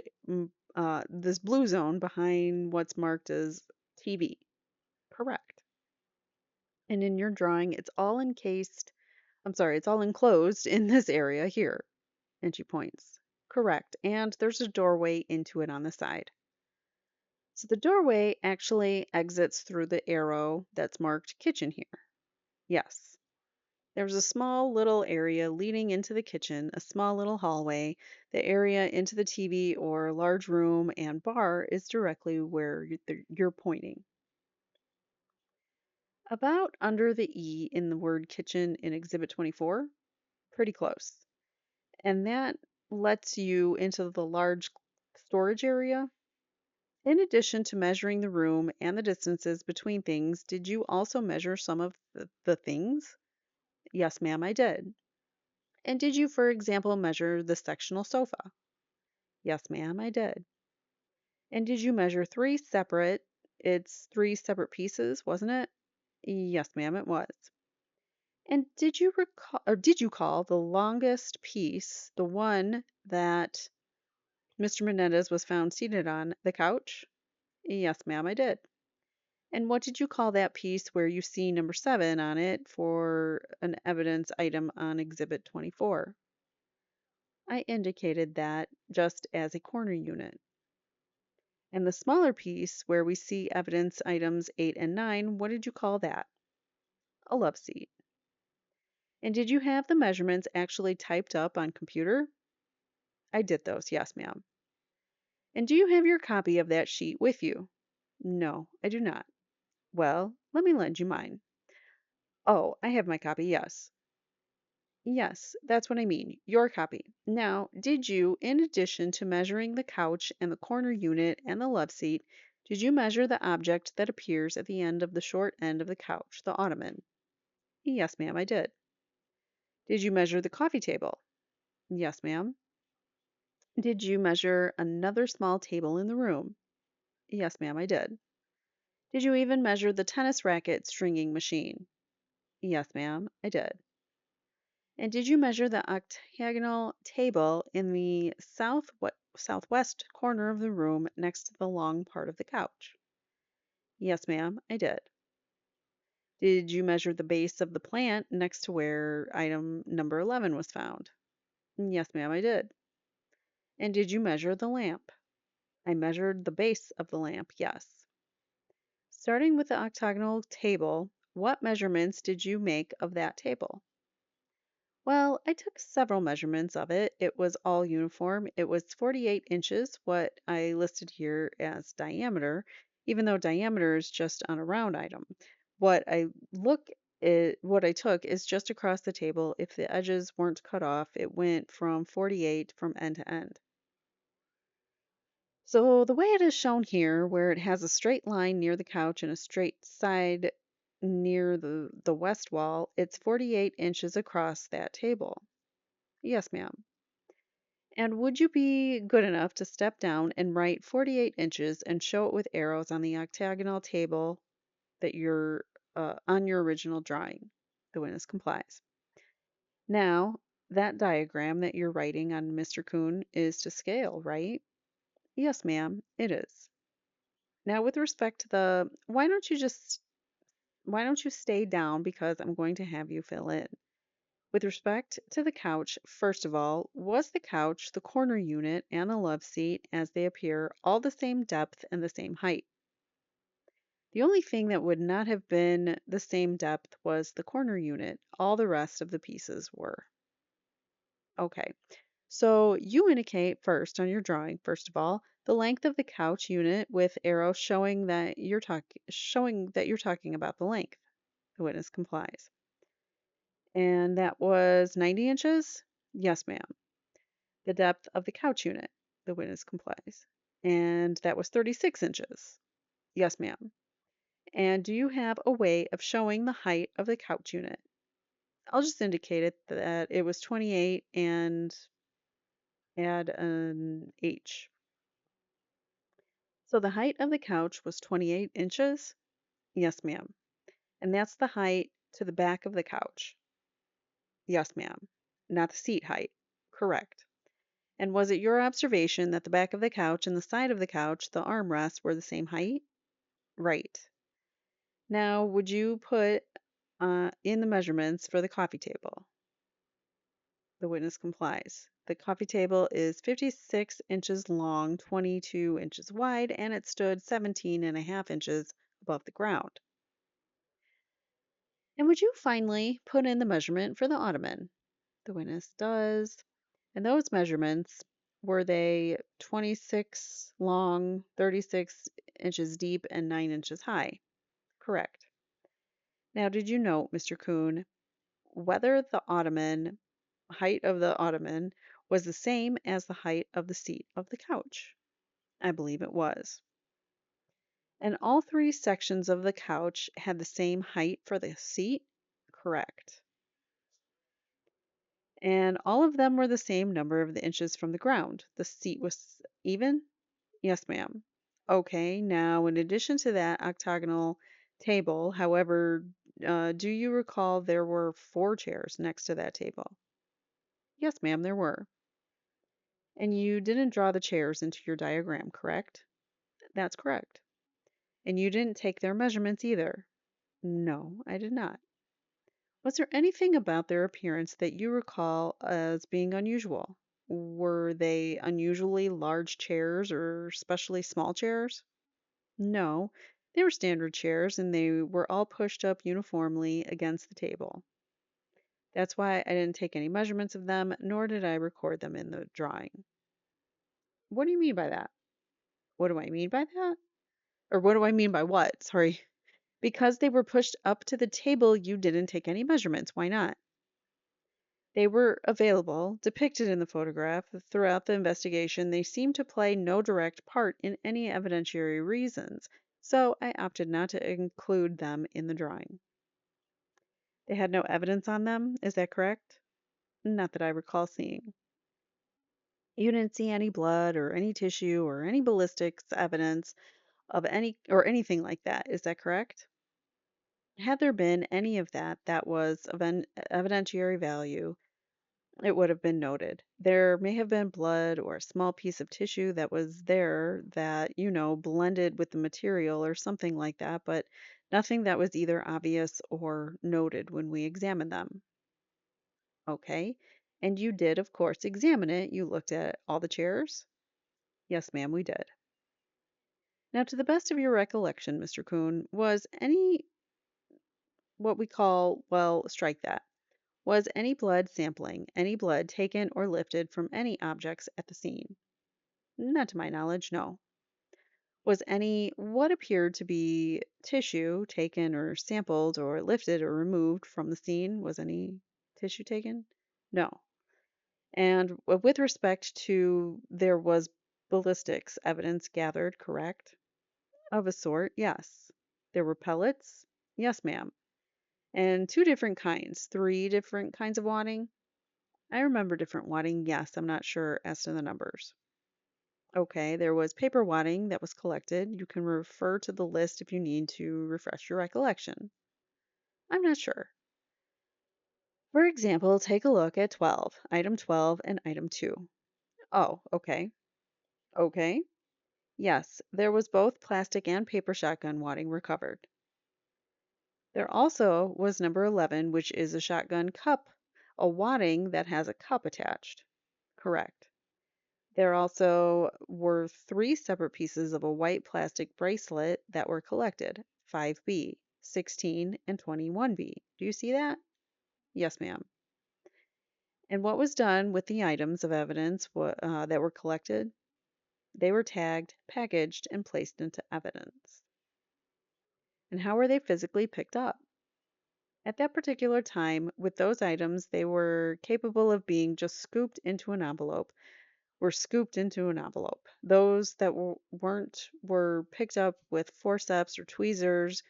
behind what's marked as TV. Correct. And in your drawing, it's all enclosed in this area here. And she points. Correct. And there's a doorway into it on the side. So the doorway actually exits through the arrow that's marked kitchen here. Yes. There's a small little area leading into the kitchen, a small little hallway. The area into the TV or large room and bar is directly where you're pointing. About under the E in the word kitchen in Exhibit 24, pretty close. And that lets you into the large storage area. In addition to measuring the room and the distances between things, did you also measure some of the things? Yes, ma'am, I did. And did you, for example, measure the sectional sofa? Yes, ma'am, I did. And did you measure it's three separate pieces, wasn't it? Yes, ma'am, it was. And did you call the longest piece the one that Mr. Menendez was found seated on the couch? Yes, ma'am, I did. And what did you call that piece where you see number 7 on it for an evidence item on Exhibit 24? I indicated that just as a corner unit. And the smaller piece where we see evidence items 8 and 9, what did you call that? A love seat. And did you have the measurements actually typed up on computer? I did those, yes, ma'am. And do you have your copy of that sheet with you? No, I do not. Well, let me lend you mine. Oh, I have my copy, yes. Yes, that's what I mean, your copy. Now, did you, in addition to measuring the couch and the corner unit and the love seat, did you measure the object that appears at the end of the short end of the couch, the ottoman? Yes, ma'am, I did. Did you measure the coffee table? Yes, ma'am. Did you measure another small table in the room? Yes, ma'am, I did. Did you even measure the tennis racket stringing machine? Yes, ma'am, I did. And did you measure the octagonal table in the southwest corner of the room next to the long part of the couch? Yes, ma'am, I did. Did you measure the base of the plant next to where item number 11 was found? Yes, ma'am, I did. And did you measure the lamp? I measured the base of the lamp, yes. Starting with the octagonal table, what measurements did you make of that table? Well, I took several measurements of it. It was all uniform. It was 48 inches, what I listed here as diameter, even though diameter is just on a round item. What I took is just across the table. If the edges weren't cut off, it went from 48 from end to end. So the way it is shown here, where it has a straight line near the couch and a straight side near the west wall, it's 48 inches across that table. Yes, ma'am. And would you be good enough to step down and write 48 inches and show it with arrows on the octagonal table that you're on your original drawing? The witness complies. Now, that diagram that you're writing on Mr. Kuhn is to scale, right? Yes, ma'am, it is. Now, with respect to why don't you stay down because I'm going to have you fill in. With respect to the couch, first of all, was the couch, the corner unit, and the love seat, as they appear, all the same depth and the same height? The only thing that would not have been the same depth was the corner unit. All the rest of the pieces were. Okay, so you indicate first on your drawing, first of all, the length of the couch unit with arrows showing that you're talking about the length. The witness complies. And that was 90 inches? Yes, ma'am. The depth of the couch unit. The witness complies. And that was 36 inches. Yes, ma'am. And do you have a way of showing the height of the couch unit? I'll just indicate it that it was 28 and add an H. So the height of the couch was 28 inches? Yes, ma'am. And that's the height to the back of the couch? Yes, ma'am. Not the seat height. Correct. And was it your observation that the back of the couch and the side of the couch, the armrests, were the same height? Right. Now, would you put in the measurements for the coffee table? The witness complies. The coffee table is 56 inches long, 22 inches wide, and it stood 17.5 inches above the ground. And would you finally put in the measurement for the ottoman? The witness does. And those measurements, were they 26 long, 36 inches deep, and 9 inches high? Correct. Now, did you note, Mr. Kuhn, whether the height of the ottoman was the same as the height of the seat of the couch? I believe it was. And all three sections of the couch had the same height for the seat? Correct. And all of them were the same number of the inches from the ground. The seat was even? Yes, ma'am. Okay, now in addition to that octagonal table, however, do you recall there were 4 chairs next to that table? Yes, ma'am, there were. And you didn't draw the chairs into your diagram, correct? That's correct. And you didn't take their measurements either? No, I did not. Was there anything about their appearance that you recall as being unusual? Were they unusually large chairs or especially small chairs? No, they were standard chairs and they were all pushed up uniformly against the table. That's why I didn't take any measurements of them, nor did I record them in the drawing. What do you mean by that? What do I mean by that? Or what do I mean by what? Sorry. Because they were pushed up to the table, you didn't take any measurements. Why not? They were available, depicted in the photograph. Throughout the investigation, they seemed to play no direct part in any evidentiary reasons, so I opted not to include them in the drawing. They had no evidence on them, is that correct? Not that I recall seeing. You didn't see any blood or any tissue or any ballistics evidence of any or anything like that, is that correct? Had there been any of that was of an evidentiary value, it would have been noted. There may have been blood or a small piece of tissue that was there that, blended with the material or something like that, but nothing that was either obvious or noted when we examined them. Okay. And you did, of course, examine it. You looked at all the chairs? Yes, ma'am, we did. Now, to the best of your recollection, Mr. Kuhn, was any what we call, well, strike that. Was any blood sampling, any blood taken or lifted from any objects at the scene? Not to my knowledge, no. Was any what appeared to be tissue taken or sampled or lifted or removed from the scene? Was any tissue taken? No. And with respect to there was ballistics evidence gathered, correct? Of a sort, yes. There were pellets? Yes, ma'am. And 2 different kinds, 3 different kinds of wadding? I remember different wadding. Yes, I'm not sure as to the numbers. Okay, there was paper wadding that was collected. You can refer to the list if you need to refresh your recollection. I'm not sure. For example, take a look at 12, item 12 and item 2. Oh, okay. Okay. Yes, there was both plastic and paper shotgun wadding recovered. There also was number 11, which is a shotgun cup, a wadding that has a cup attached. Correct. There also were three separate pieces of a white plastic bracelet that were collected, 5B, 16, and 21B. Do you see that? Yes, ma'am. And what was done with the items of evidence that were collected? They were tagged, packaged, and placed into evidence. And how were they physically picked up? At that particular time, with those items, they were capable of being just scooped into an envelope, were scooped into an envelope. Those that weren't were picked up with forceps or tweezers,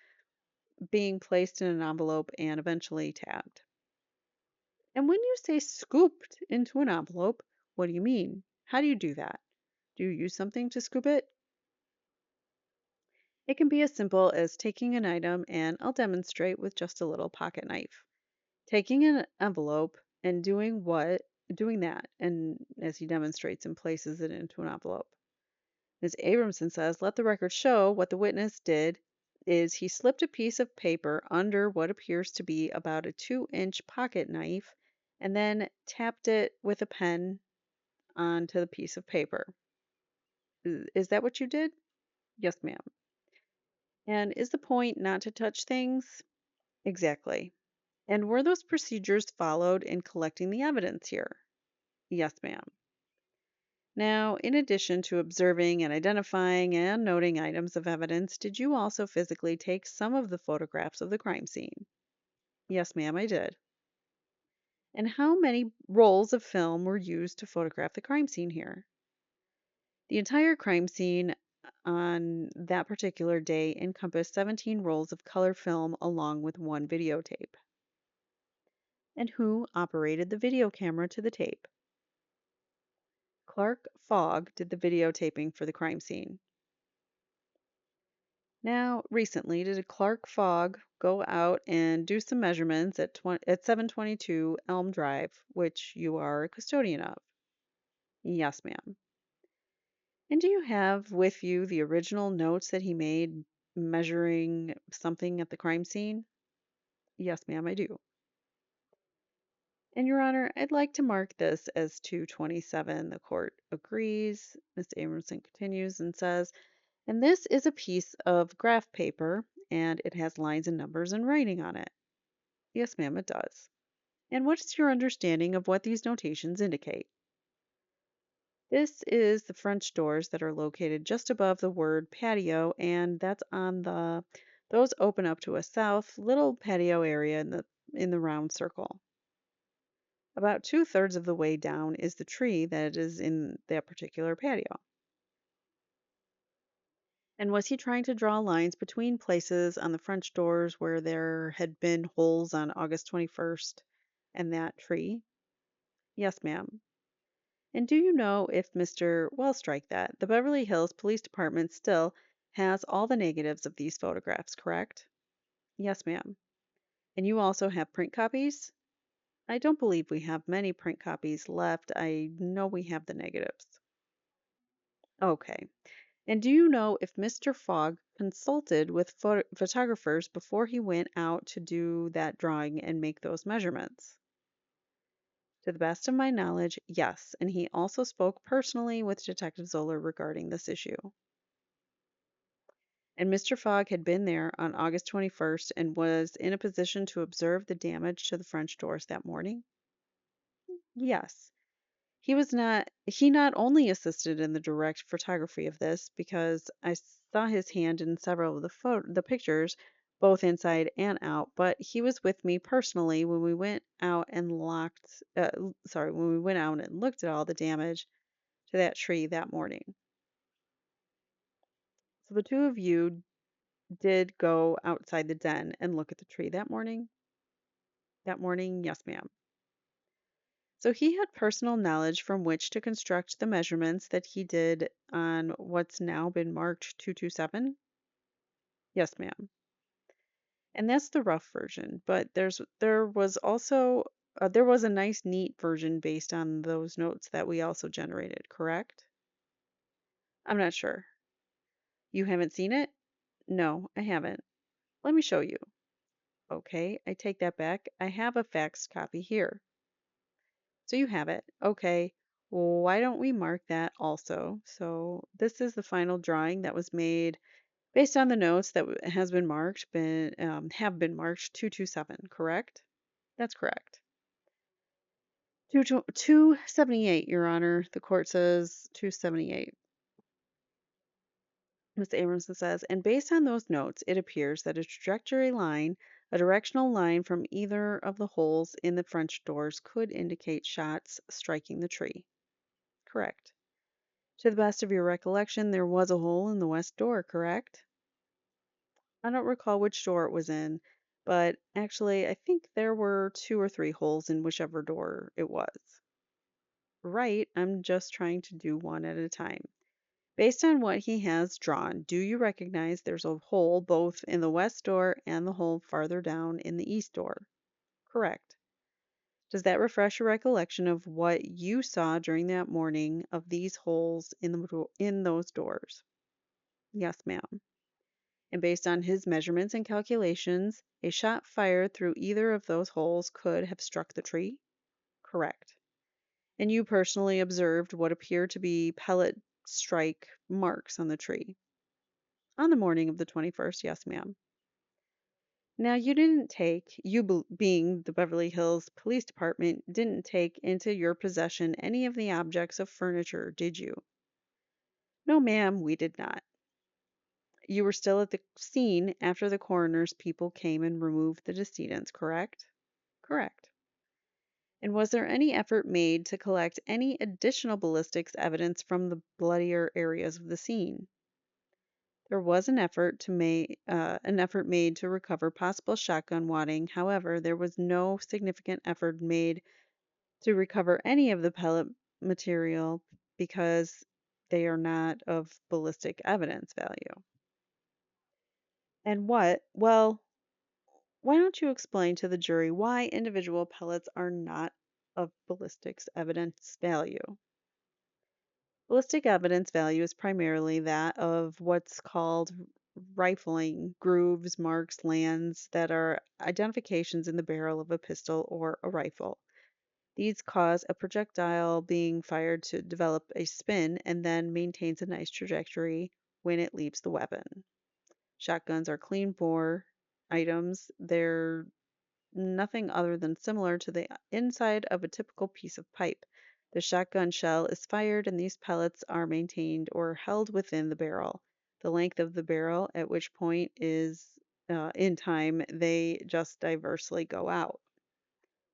being placed in an envelope and eventually tagged. And when you say scooped into an envelope, what do you mean? How do you do that? Do you use something to scoop it? It can be as simple as taking an item, and I'll demonstrate with just a little pocket knife. Taking an envelope and doing that, and as he demonstrates and places it into an envelope. Ms. Abramson says, let the record show what the witness did is he slipped a piece of paper under what appears to be about a 2-inch pocket knife and then tapped it with a pen onto the piece of paper. Is that what you did? Yes, ma'am. And is the point not to touch things? Exactly. And were those procedures followed in collecting the evidence here? Yes, ma'am. Now, in addition to observing and identifying and noting items of evidence, did you also physically take some of the photographs of the crime scene? Yes, ma'am, I did. And how many rolls of film were used to photograph the crime scene here? The entire crime scene on that particular day encompassed 17 rolls of color film along with one videotape. And who operated the video camera to the tape? Clark Fogg did the videotaping for the crime scene. Now, recently, did Clark Fogg go out and do some measurements at 722 Elm Drive, which you are a custodian of? Yes, ma'am. And do you have with you the original notes that he made measuring something at the crime scene? Yes, ma'am, I do. And Your Honor, I'd like to mark this as 227. The court agrees. Ms. Abramson continues and says, and this is a piece of graph paper, and it has lines and numbers and writing on it. Yes, ma'am, it does. And what's your understanding of what these notations indicate? This is the French doors that are located just above the word patio, and that's on those open up to a south little patio area in the round circle. About 2/3 of the way down is the tree that is in that particular patio. And was he trying to draw lines between places on the French doors where there had been holes on August 21st and that tree? Yes, ma'am. And do you know if well, strike that. The Beverly Hills Police Department still has all the negatives of these photographs, correct? Yes, ma'am. And you also have print copies? I don't believe we have many print copies left. I know we have the negatives. Okay. And do you know if Mr. Fogg consulted with photographers before he went out to do that drawing and make those measurements? To the best of my knowledge, yes. And he also spoke personally with Detective Zoeller regarding this issue. And Mr. Fogg had been there on August 21st and was in a position to observe the damage to the French doors that morning? Yes. He not only assisted in the direct photography of this because I saw his hand in several of the pictures both inside and out, but he was with me personally when we went out and when we went out and looked at all the damage to that tree that morning. So the two of you did go outside the den and look at the tree that morning? That morning, yes, ma'am. So he had personal knowledge from which to construct the measurements that he did on what's now been marked 227. Yes, ma'am. And that's the rough version, but there was a nice neat version based on those notes that we also generated, correct? I'm not sure. You haven't seen it? No, I haven't. Let me show you. Okay, I take that back. I have a faxed copy here. So you have it. Okay. Well, why don't we mark that also? So this is the final drawing that was made based on the notes that has been marked, have been marked 227, correct? That's correct. 278, Your Honor. The court says 278. Ms. Abramson says, and based on those notes, it appears that a directional line from either of the holes in the French doors could indicate shots striking the tree. Correct. To the best of your recollection, there was a hole in the west door, correct? I don't recall which door it was in, but actually, I think there were 2 or 3 holes in whichever door it was. Right, I'm just trying to do one at a time. Based on what he has drawn, do you recognize there's a hole both in the west door and the hole farther down in the east door? Correct. Does that refresh your recollection of what you saw during that morning of these holes in those doors? Yes, ma'am. And based on his measurements and calculations, a shot fired through either of those holes could have struck the tree? Correct. And you personally observed what appeared to be pellet strike marks on the tree? On the morning of the 21st, yes, ma'am. Now, being the Beverly Hills Police Department, didn't take into your possession any of the objects of furniture, did you? No, ma'am, we did not. You were still at the scene after the coroner's people came and removed the decedents, correct? Correct. And was there any effort made to collect any additional ballistics evidence from the bloodier areas of the scene? There was an effort made to recover possible shotgun wadding. However, there was no significant effort made to recover any of the pellet material because they are not of ballistic evidence value. And what? Well, why don't you explain to the jury why individual pellets are not of ballistics evidence value? Ballistic evidence value is primarily that of what's called rifling grooves, marks, lands that are identifications in the barrel of a pistol or a rifle. These cause a projectile being fired to develop a spin and then maintains a nice trajectory when it leaves the weapon. Shotguns are clean bore items. They're nothing other than similar to the inside of a typical piece of pipe. The shotgun shell is fired and these pellets are maintained or held within the barrel. The length of the barrel, at which point is in time, they just diversely go out.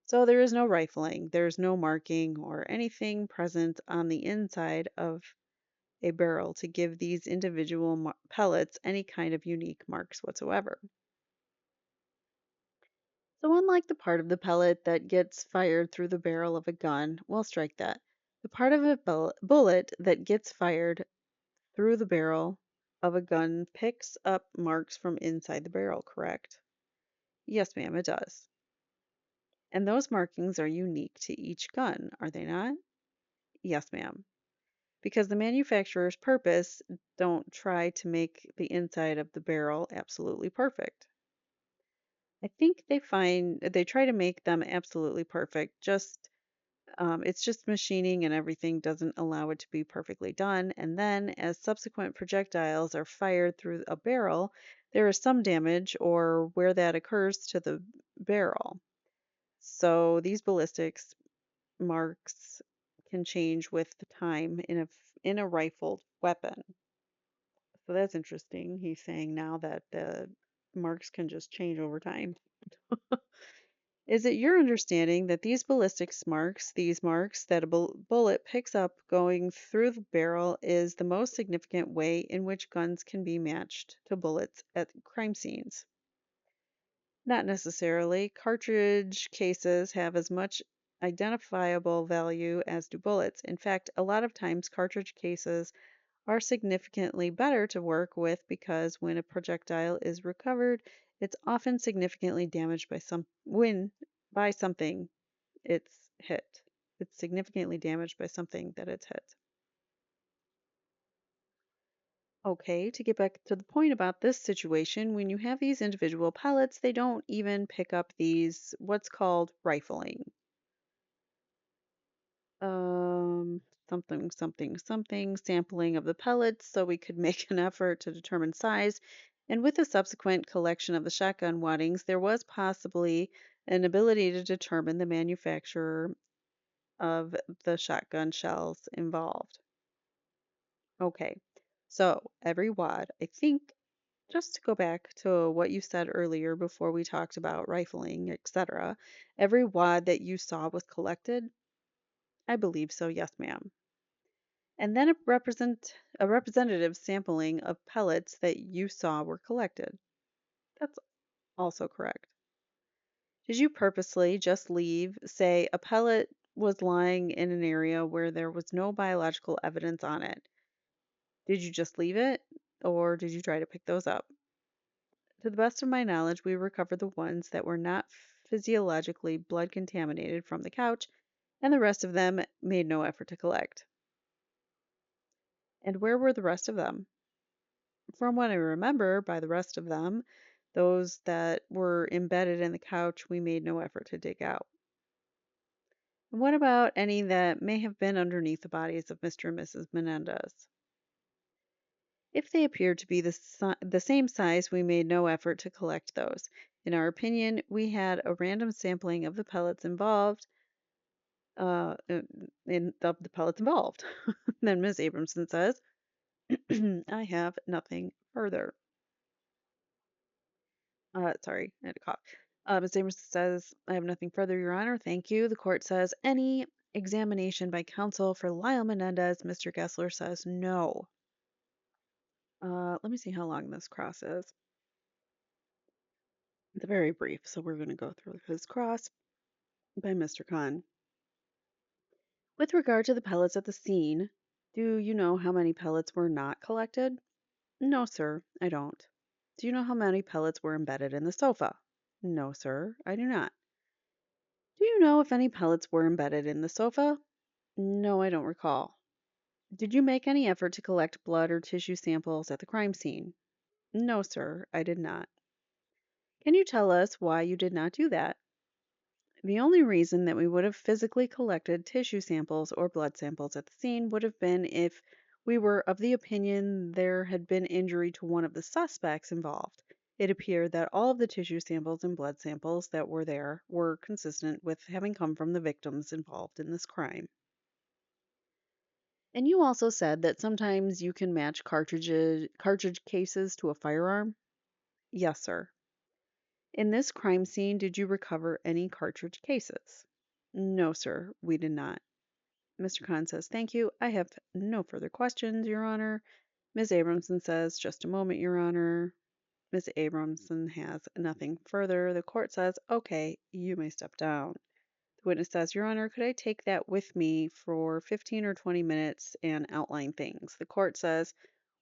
So there is no rifling, there's no marking or anything present on the inside of a barrel to give these individual pellets any kind of unique marks whatsoever. So unlike the part of the pellet that gets fired through the barrel of a gun, we'll strike that. The part of a bullet that gets fired through the barrel of a gun picks up marks from inside the barrel, correct? Yes, ma'am, it does. And those markings are unique to each gun, are they not? Yes, ma'am. Because the manufacturer's purpose don't try to make the inside of the barrel absolutely perfect. I think they try to make them absolutely perfect. It's just machining and everything doesn't allow it to be perfectly done. And then, as subsequent projectiles are fired through a barrel, there is some damage or where that occurs to the barrel. So these ballistics marks can change with the time in a rifled weapon. So that's interesting. He's saying now that the marks can just change over time. Is it your understanding that these marks that a bullet picks up going through the barrel, is the most significant way in which guns can be matched to bullets at crime scenes? Not necessarily. Cartridge cases have as much identifiable value as do bullets. In fact, a lot of times cartridge cases are significantly better to work with because when a projectile is recovered, it's often significantly damaged by something it's hit. It's significantly damaged by something that it's hit. Okay, to get back to the point about this situation, when you have these individual pellets, they don't even pick up these what's called rifling. Um, something sampling of the pellets so we could make an effort to determine size. And with the subsequent collection of the shotgun waddings, there was possibly an ability to determine the manufacturer of the shotgun shells involved. Okay, so every wad, I think, just to go back to what you said earlier before we talked about rifling, etc., every wad that you saw was collected? I believe so, yes, ma'am. And then a representative sampling of pellets that you saw were collected. That's also correct. Did you purposely just leave, say, a pellet was lying in an area where there was no biological evidence on it? Did you just leave it, or did you try to pick those up? To the best of my knowledge, we recovered the ones that were not physiologically blood contaminated from the couch, and the rest of them made no effort to collect. And where were the rest of them? From what I remember, by the rest of them, those that were embedded in the couch, we made no effort to dig out. And what about any that may have been underneath the bodies of Mr. and Mrs. Menendez? If they appeared to be the same size, we made no effort to collect those. In our opinion, we had a random sampling of the pellets involved, of the pellets involved. Then Ms. Abramson says, I have nothing further. Sorry, I had a cough. Ms. Abramson says, I have nothing further, Your Honor. Thank you. The court says, any examination by counsel for Lyle Menendez? Mr. Gessler says, no. Let me see how long this cross is. It's very brief, so we're going to go through his cross by Mr. Kuhn. With regard to the pellets at the scene, do you know how many pellets were not collected? No, sir, I don't. Do you know how many pellets were embedded in the sofa? No, sir, I do not. Do you know if any pellets were embedded in the sofa? No, I don't recall. Did you make any effort to collect blood or tissue samples at the crime scene? No, sir, I did not. Can you tell us why you did not do that? The only reason that we would have physically collected tissue samples or blood samples at the scene would have been if we were of the opinion there had been injury to one of the suspects involved. It appeared that all of the tissue samples and blood samples that were there were consistent with having come from the victims involved in this crime. And you also said that sometimes you can match cartridge cases to a firearm? Yes, sir. In this crime scene, did you recover any cartridge cases? No, sir, we did not. Mr. Khan says, thank you. I have no further questions, Your Honor. Ms. Abramson says, just a moment, Your Honor. Ms. Abramson has nothing further. The court says, okay, you may step down. The witness says, Your Honor, could I take that with me for 15 or 20 minutes and outline things? The court says,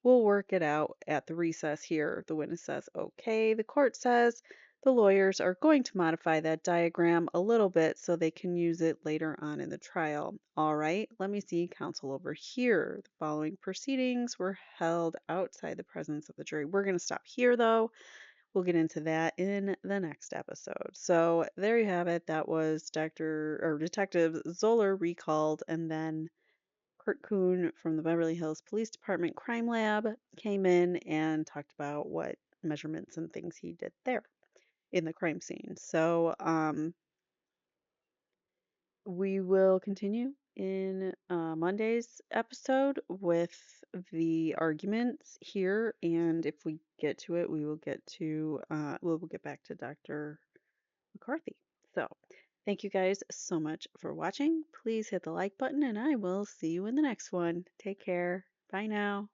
we'll work it out at the recess here. The witness says, okay. The court says, the lawyers are going to modify that diagram a little bit so they can use it later on in the trial. All right, let me see counsel over here. The following proceedings were held outside the presence of the jury. We're going to stop here, though. We'll get into that in the next episode. So there you have it. That was Detective Zoeller recalled, and then Kuhn from the Beverly Hills Police Department Crime Lab came in and talked about what measurements and things he did there in the crime scene. So we will continue in Monday's episode with the arguments here, and if we get to it, we will we'll get back to Dr. McCarthy. So thank you guys so much for watching. Please hit the like button, and I will see you in the next one. Take care. Bye now.